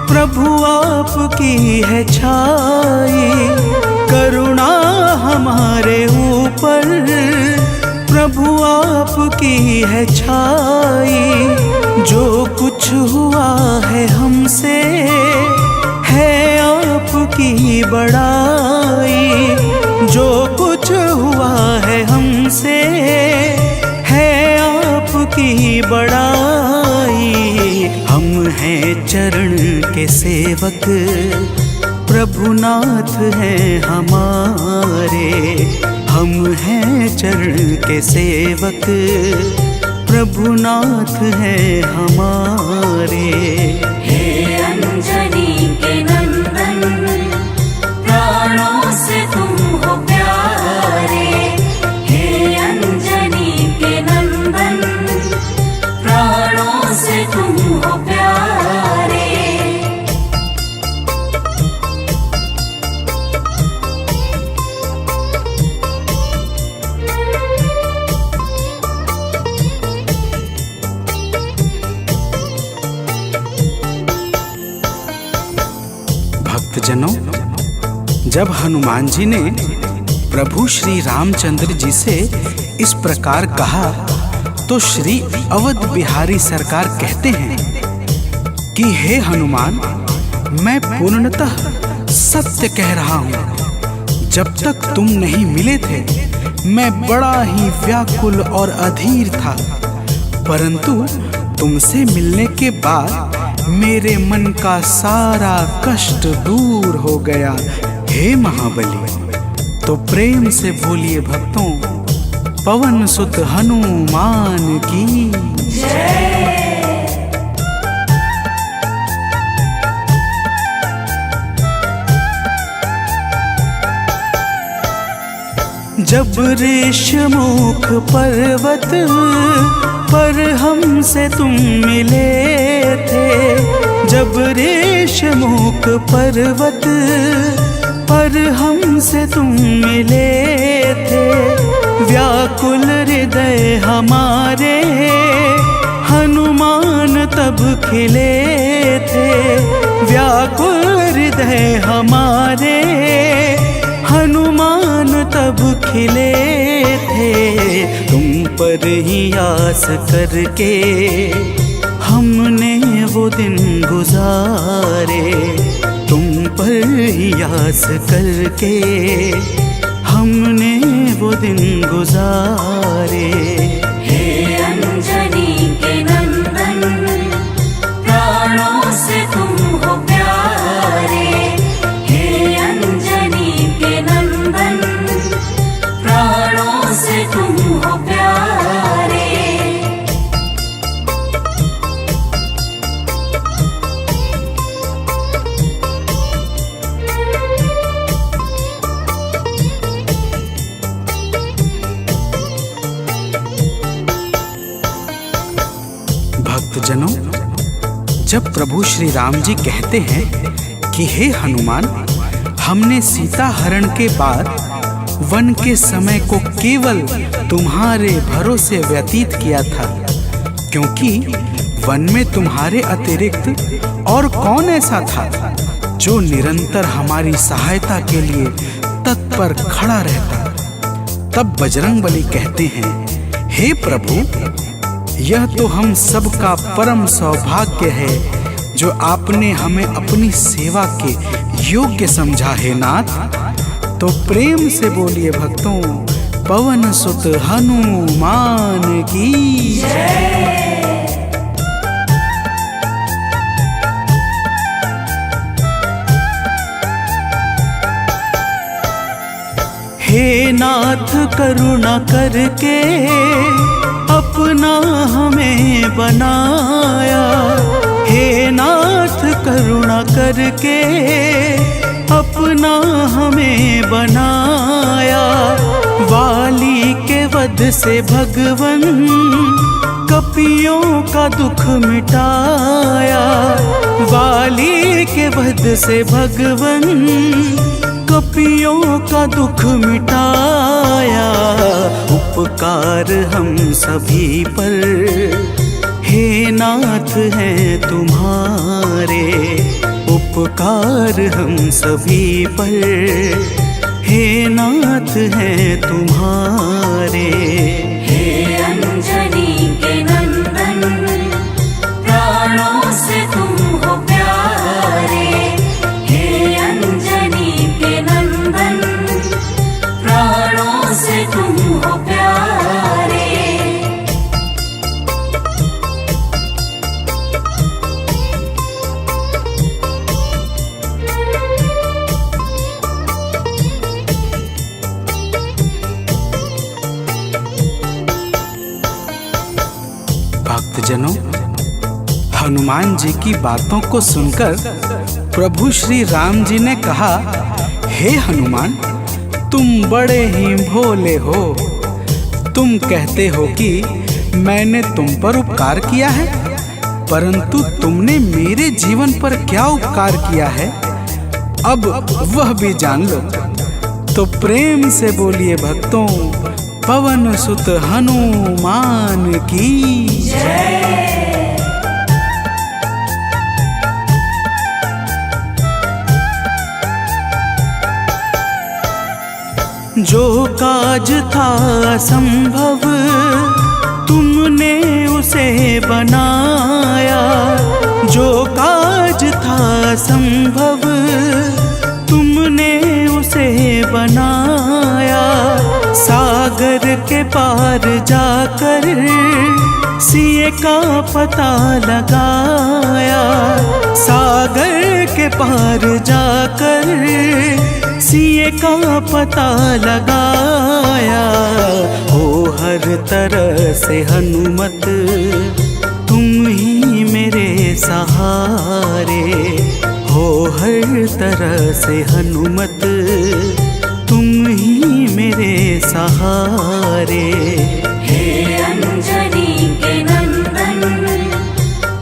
प्रभु आपकी है छाई। करुणा हमारे ऊपर प्रभु आपकी है छाई। जो कुछ हुआ है हमसे है आपकी बड़ाई। जो कुछ हुआ है हमसे है आपकी बड़ाई। हम हैं चरण के सेवक, प्रभुनाथ हैं हमारे। हम हैं चरण के सेवक, प्रभुनाथ हैं हमारे। हे अंजनी के नंदन, प्राणों से तुम हो प्यारे। हे अंजनी के नंदन, प्राणों से तुम हो प्यारे। भक्तजनों, जब हनुमान जी ने प्रभु श्री रामचंद्र जी से इस प्रकार कहा तो श्री अवध बिहारी सरकार कहते हैं कि हे हनुमान, मैं पूर्णतः सत्य कह रहा हूँ। जब तक तुम नहीं मिले थे मैं बड़ा ही व्याकुल और अधीर था, परंतु तुमसे मिलने के बाद मेरे मन का सारा कष्ट दूर हो गया। हे महाबली, तो प्रेम से बोलिए भक्तों, पवन सुत हनुमान की जब ऋषमुख पर्वत पर हमसे तुम मिले थे, जब ऋषमुख पर्वत पर हमसे तुम मिले थे, व्याकुल हृदय हमारे हनुमान तब खिले थे, व्याकुल हृदय हमारे हनुमान तब खिले थे। तुम पर ही आस करके हमने वो दिन गुजारे, तुम पर ही आस करके हमने वो दिन गुजारे। हे अंजनी के नंदन, प्राणों से तुम हो प्यारे। हे अंजनी के नंदन, प्राणों से तुम हो प्यारे। भक्तजनों, जब प्रभु श्री राम जी कहते हैं कि हे हनुमान, हमने सीता हरण के बाद वन के समय को केवल तुम्हारे भरोसे व्यतीत किया था, क्योंकि वन में तुम्हारे अतिरिक्त और कौन ऐसा था जो निरंतर हमारी सहायता के लिए तत्पर खड़ा रहता। तब बजरंगबली कहते हैं, हे प्रभु, यह तो हम सबका परम सौभाग्य है जो आपने हमें अपनी सेवा के योग्य समझा है नाथ। तो प्रेम से बोलिए भक्तों, पवन सुत हनुमान की जय। हे नाथ करुणा करके अपना हमें बनाया, हे नाथ करुणा करके अपना हमें बनाया। वाली के वध से भगवन कपियों का दुख मिटाया, वाली के वध से भगवन कपियों का दुख मिटाया। उपकार हम सभी पर हे नाथ हैं तुम्हारे, उपकार हम सभी पर हे नाथ हैं तुम्हारे। हे अंजनी के नंदन, प्राणों से तुम हो प्यारे। हे अंजनी के नंदन, प्राणों से तुम हो प्यारे। भक्तजनों, हनुमान जी की बातों को सुनकर प्रभु श्री राम जी ने कहा, हे हनुमान, तुम बड़े ही भोले हो। तुम कहते हो कि मैंने तुम पर उपकार किया है, परंतु तुमने मेरे जीवन पर क्या उपकार किया है, अब वह भी जान लो। तो प्रेम से बोलिए भक्तों, पवन सुत हनुमान की जय। जो काज था असंभव तुमने उसे बनाया, जो काज था असंभव तुमने उसे बनाया। सागर के पार जाकर सिए का पता लगाया, सागर के पार जाकर सिए का पता लगाया। हो हर तरह से हनुमत तुम ही मेरे सहारे। हो हर तरह से हनुमत तुम ही मेरे सहारे। हे अंजनी के नंदन,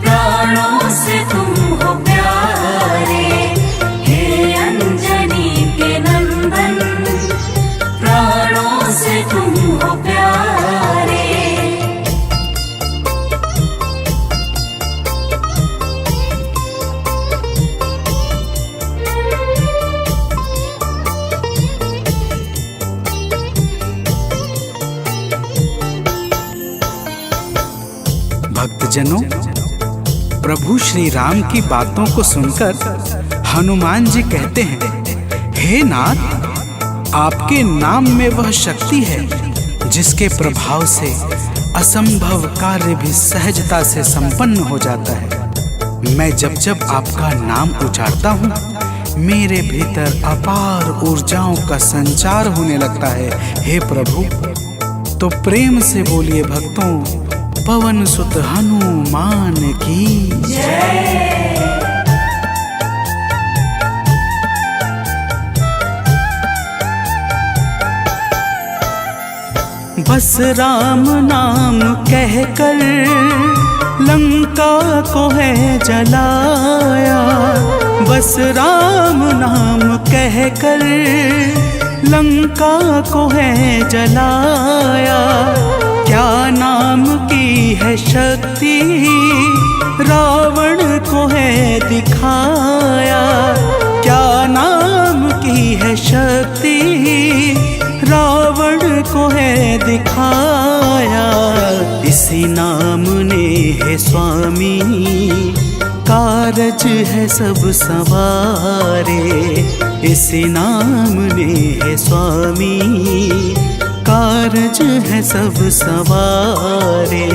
प्राणों से तुम हो प्यारे। हे अंजनी के नंदन, प्राणों से तुम हो प्यारे। भक्तजनों, प्रभु श्री राम की बातों को सुनकर हनुमान जी कहते हैं, हे नाथ, आपके नाम में वह शक्ति है जिसके प्रभाव से असंभव कार्य भी सहजता से संपन्न हो जाता है। मैं जब जब आपका नाम उच्चारता हूँ, मेरे भीतर अपार ऊर्जाओं का संचार होने लगता है। हे प्रभु, तो प्रेम से बोलिए भक्तों, पवन सुत हनुमान की जय। बस राम नाम कहकर लंका को है जलाया। बस राम नाम कहकर लंका को है जलाया। क्या नाम की है शक्ति रावण को है दिखाया। क्या नाम की है शक्ति रावण को है दिखाया। इसी नाम ने है स्वामी कारज है सब सवारे। इसी नाम ने है स्वामी कारज है सब सवारे।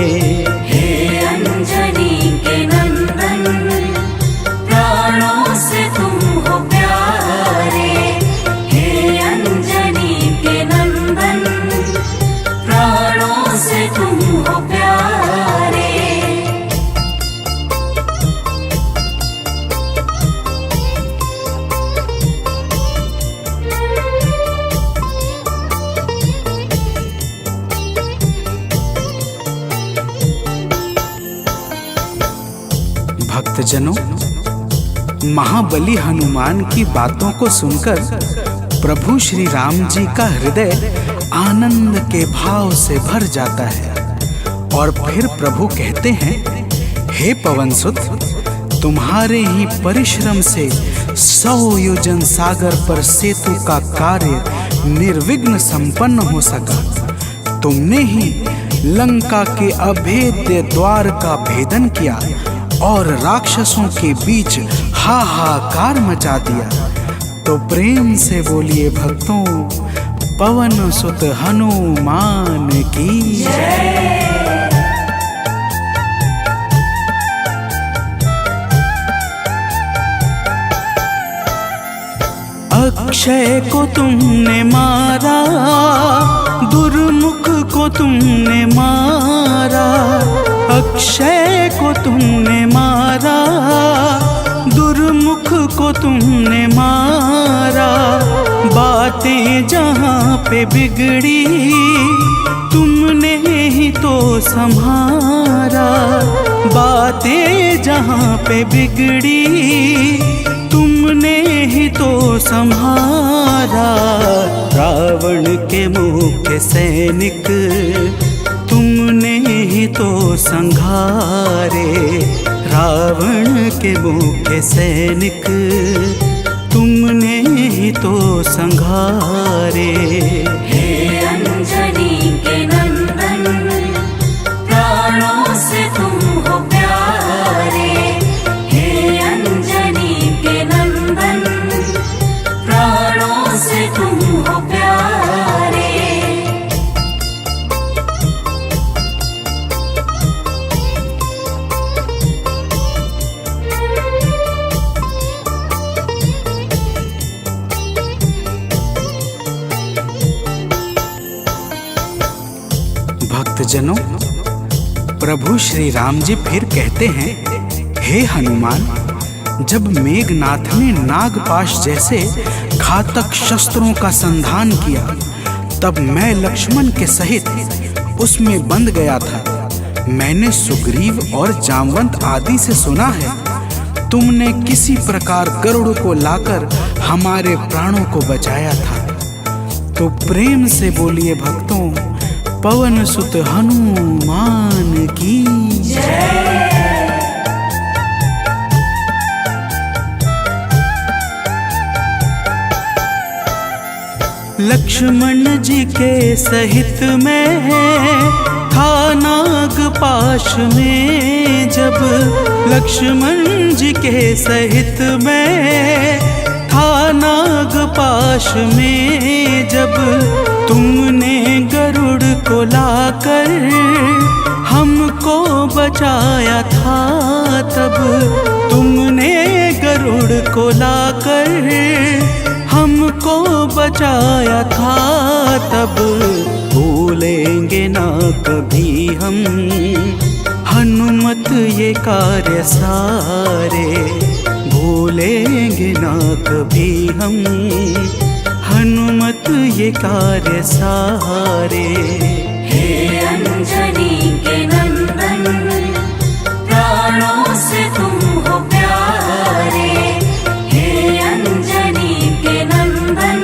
हे अंजनी के नंदन, प्राणों से तुम हो प्यारे। हे अंजनी के नंदन, प्राणों से तुम हो प्यारे। भक्तजनों, महाबली हनुमान की बातों को सुनकर प्रभु श्री राम जी का हृदय आनंद के भाव से भर जाता है। और फिर प्रभु कहते हैं, हे पवनसुत, तुम्हारे ही परिश्रम से 100 योजन सागर पर सेतु का कार्य निर्विघ्न संपन्न हो सका। तुमने ही लंका के अभेद्य द्वार का भेदन किया और राक्षसों के बीच हाहाकार मचा दिया। तो प्रेम से बोलिए भक्तों, पवन सुत हनुमान की जय। अक्षय को तुमने मारा, दुर्मुख को तुमने मारा। अक्षय को तुमने मारा, दुर्मुख को तुमने मारा। बातें जहाँ पे बिगड़ी तुमने ही तो संभारा। बातें जहाँ पे बिगड़ी तुमने ही तो संहारा। रावण के मुख्य सैनिक तुमने ही तो संघारे। रावण के मुख्य सैनिक तुमने ही तो संघारे। हे अंजनी के नंदन, प्राणों से तुम हो प्यारे। हे अंजनी के नंदन, प्राणों से तुम हो प्यारे। भक्तजनों, प्रभु श्री राम जी फिर कहते हैं, हे हनुमान, जब मेघनाथ ने नागपाश जैसे घातक शस्त्रों का संधान किया, तब मैं लक्ष्मण के सहित उसमें बंध गया था। मैंने सुग्रीव और जामवंत आदि से सुना है, तुमने किसी प्रकार गरुड़ को लाकर हमारे प्राणों को बचाया था। तो प्रेम से बोलिए भक्तों, पवन सुत हनुमान की लक्ष्मण जी के सहित में था नागपाश में, जब लक्ष्मण जी के सहित में था नागपाश में, जब तुमने गरुड़ को लाकर हमको बचाया था, तब तुमने गरुड़ को लाकर हमको बचाया था, तब भूलेंगे ना कभी हम हनुमत ये कार्य सारे, भूलेंगे ना कभी हम हनुमत ये कार्य सारे। हे अंजनी के नंदन, प्राणों से तुम हो प्यारे। हे अंजनी के नंदन,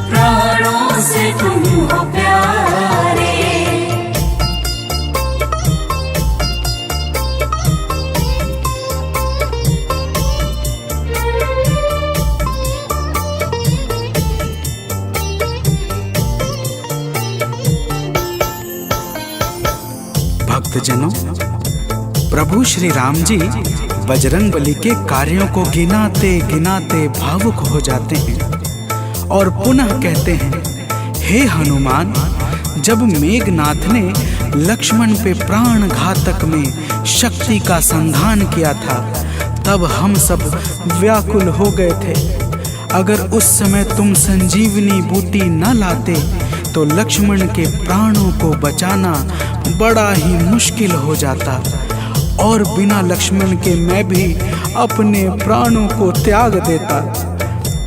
प्राणों से तुम हो प्यारे। भक्तजनों, प्रभु श्री राम जी बजरंगबली के कार्यों को गिनाते गिनाते भावुक हो जाते हैं और पुनः कहते हैं, हे हनुमान, जब मेघनाथ ने लक्ष्मण पे प्राण घातक में शक्ति का संधान किया था, तब हम सब व्याकुल हो गए थे। अगर उस समय तुम संजीवनी बूटी न लाते तो लक्ष्मण के प्राणों को बचाना बड़ा ही मुश्किल हो जाता, और बिना लक्ष्मण के मैं भी अपने प्राणों को त्याग देता।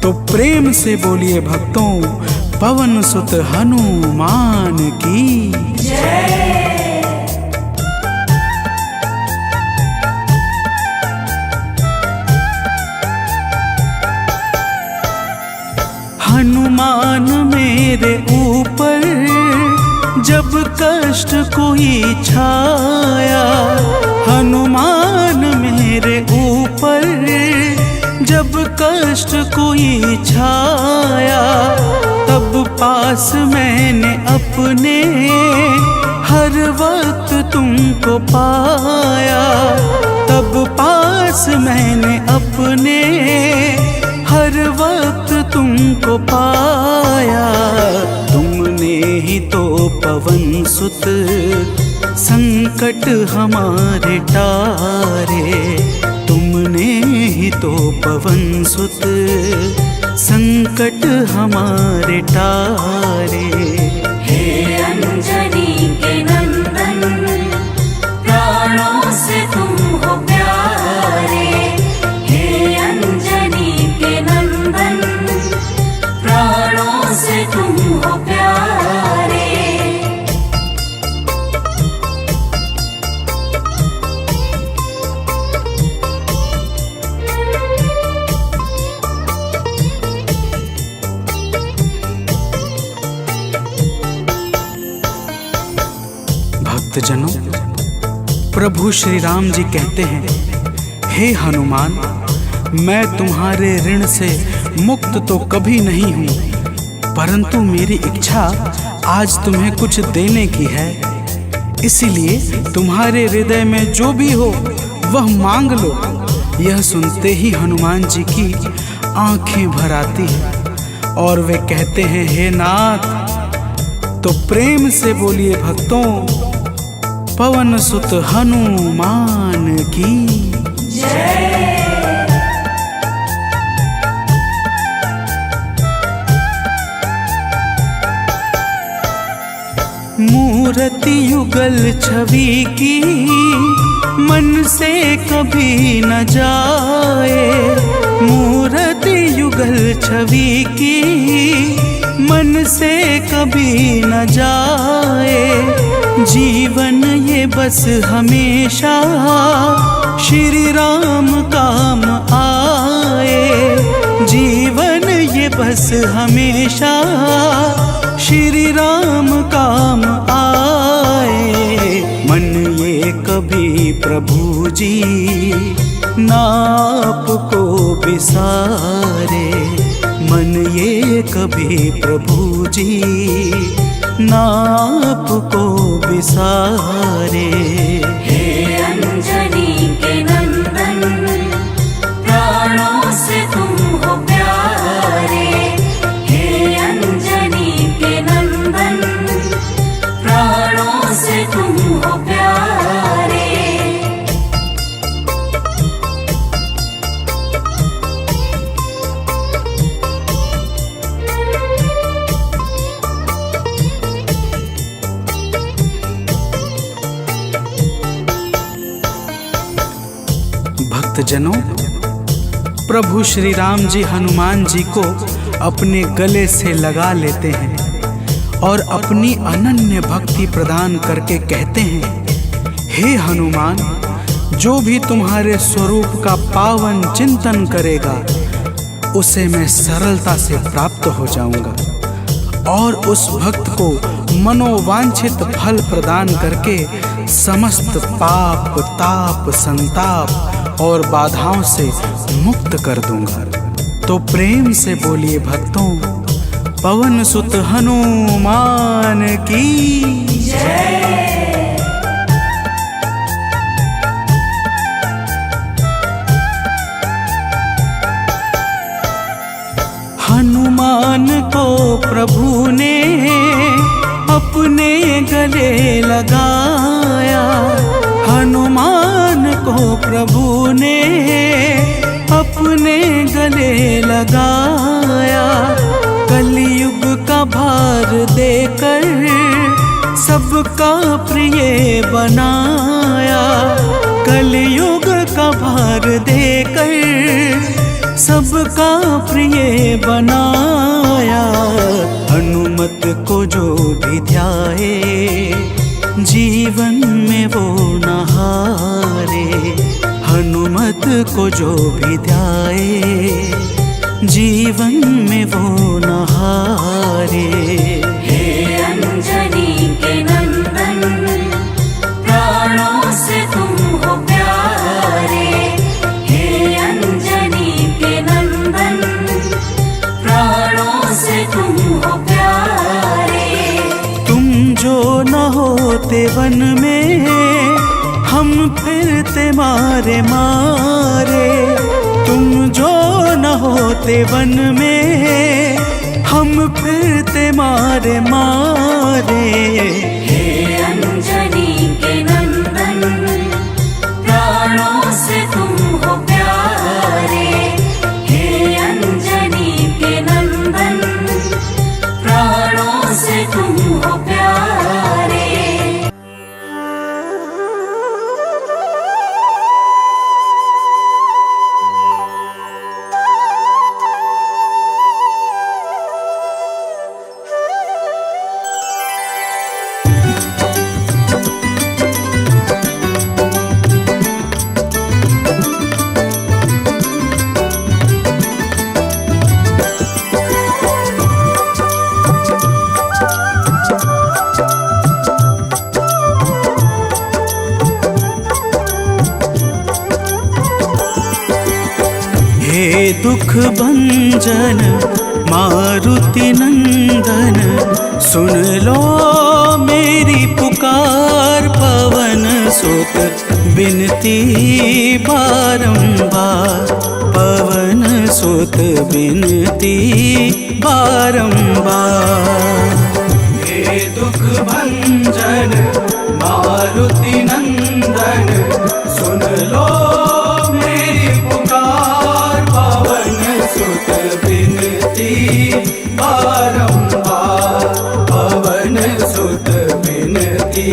तो प्रेम से बोलिए भक्तों, पवन सुत हनुमान की जय। हनुमान मेरे ऊपर जब कष्ट कोई छाया, हनुमान मेरे ऊपर जब कष्ट कोई छाया, तब पास मैंने अपने हर वक्त तुमको पाया, तब पास मैंने अपने हर वक्त तुमको पाया। तुमने ही तो पवन सुत संकट हमारे टारे, तुमने ही तो पवन सुत संकट हमारे टारे। हे अंजनी के नंदन, प्राणों से तुम हो प्यारे। हे अंजनी के नंदन, प्राणों से तुम हो प्यारे। भक्तजनों, प्रभु श्री राम जी कहते हैं, हे हनुमान, मैं तुम्हारे ऋण से मुक्त तो कभी नहीं हूँ, परंतु मेरी इच्छा आज तुम्हें कुछ देने की है। इसीलिए तुम्हारे हृदय में जो भी हो वह मांग लो। यह सुनते ही हनुमान जी की आंखें भर आती हैं और वे कहते हैं, हे नाथ। तो प्रेम से बोलिए भक्तों, पवन सुत हनुमान की जय। मूरत मूर्ति युगल छवि की मन से कभी न जाए, मूर्ति युगल छवि की मन से कभी न जाए। जीवन ये बस हमेशा श्री राम काम आए, जीवन ये बस हमेशा श्री राम काम आए। मन ये कभी प्रभु जी नाप को बिसारे, मन ये कभी प्रभु जी नाप को बिसारे। हे अंजनी के नंदन, प्राणों से तुम हो प्यारे। हे अंजनी के नंदन, प्राणों से तुम हो प्यारे। भक्तजनों, प्रभु श्री राम जी हनुमान जी को अपने गले से लगा लेते हैं और अपनी अनन्य भक्ति प्रदान करके कहते हैं, हे हनुमान, जो भी तुम्हारे स्वरूप का पावन चिंतन करेगा उसे मैं सरलता से प्राप्त हो जाऊंगा और उस भक्त को मनोवांछित फल प्रदान करके समस्त पाप ताप संताप और बाधाओं से मुक्त कर दूंगा। तो प्रेम से बोलिए भक्तों, पवन सुत हनुमान की जय। हनुमान को प्रभु ने अपने गले लगाया, हनुमान को प्रभु ने अपने गले लगाया। कलयुग का भार देकर सबका प्रिय बनाया, कलयुग का भार देकर सबका प्रिय बनाया। हनुमत को जो भी ध्याए जीवन में वो न हारे, हनुमत को जो भी ध्याए जीवन में वो न हारे। हे अंजनी के नंदन, प्राणों से तुम हो प्यारे। हे अंजनी के नंदन, प्राणों से तुम हो प्यारे। तुम जो न होते वन में हम फिरते मारे मारे, तुम जो न होते वन में हम फिरते मारे मारे। हे अंजनी के नंदन, प्राणों से तुम हो प्यारे। हे अंजनी के नंदन, प्राणों से तुम हो प्यारे। हे दुख भंजन मारुति नंदन, सुन लो मेरी पुकार। पवन सुत बिनती बारंबार, पवन सुत बिनती बारंबार। हे दुख भंजन मारुति नंदन, सुन लो मेरी पुकार। पवन सुत बिनती बारंबार, पवन सुत बिनती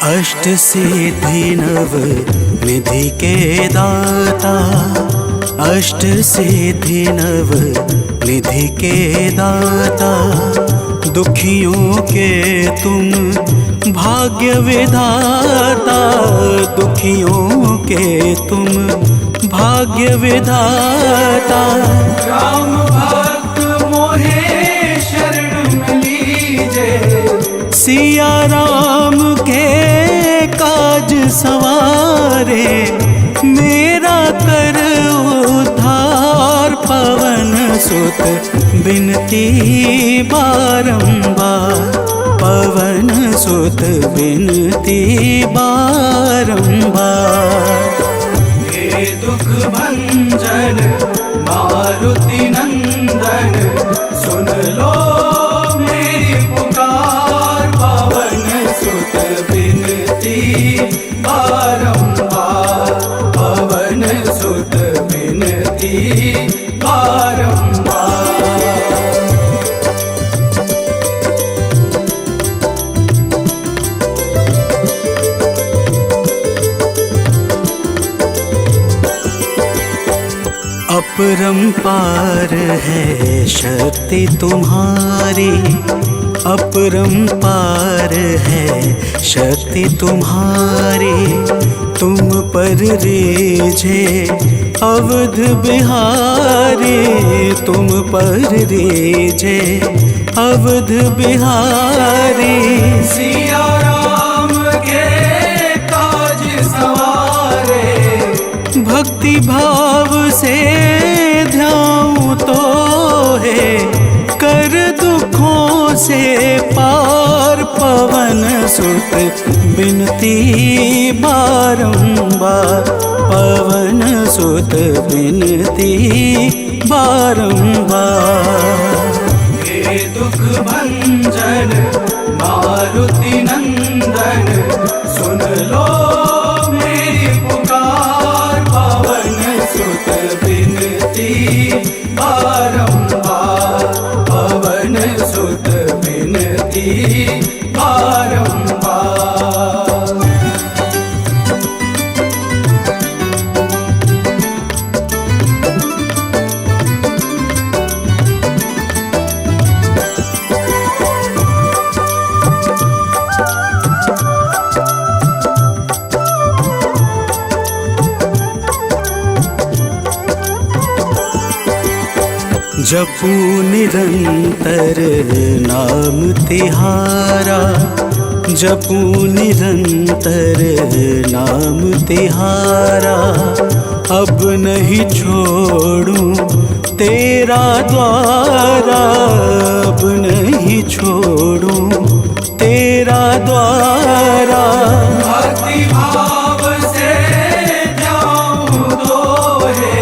अष्ट सिद्धि नव निधि के दाता, अष्ट सिद्धि नव निधि के दाता, दुखियों के तुम भाग्य विधाता, दुखियों के तुम भाग्य विधाता। राम भक्त मोहे शरण में लीजे, सिया राम के काज सवारे, मेरा कर उद्धार पवन सुत बिनती बारंबार, पवन सुत बिनती बारंबार। हे दुख भंजन मारुति नंदन, सुन लो मेरी पुकार, पवन सुत बिनती बारंबार, पवन सुत बिनती बारंबार। अपरंपार है शक्ति तुम्हारी, अपरंपार है शक्ति तुम्हारी, तुम पर रीझे अवध बिहारी, तुम पर रीझे अवध बिहारी। सिया राम के काज सवारे, भक्ति भाव से ध्याऊं तो है, कर दुखों से पार, पवन सुत बिनती बारंबार, पवन सुत बिनती बारंबार। हे दुख भंजन मारुति नंदन, सुन लो मेरी पुकार, पवन सुत बिनती बारंबार, पवन सुत बिनती बारंबार। जपू निरंतर नाम तिहारा, जपू निरंतर नाम तिहारा, अब नहीं छोड़ूं तेरा द्वारा, अब नहीं छोड़ूं तेरा द्वारा। भक्ति भाव से जाऊं तो है,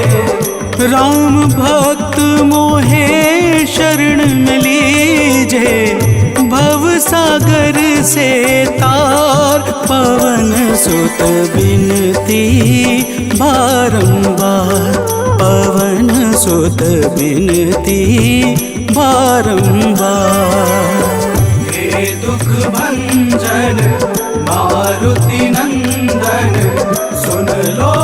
राम भक्त मोहे शरण में लीजे, भव सागर से तार, पवन सुत बिनती बारंबार, पवन सुत बिनती बारंबार। हे दुख भंजन मारुति नंदन, सुन लो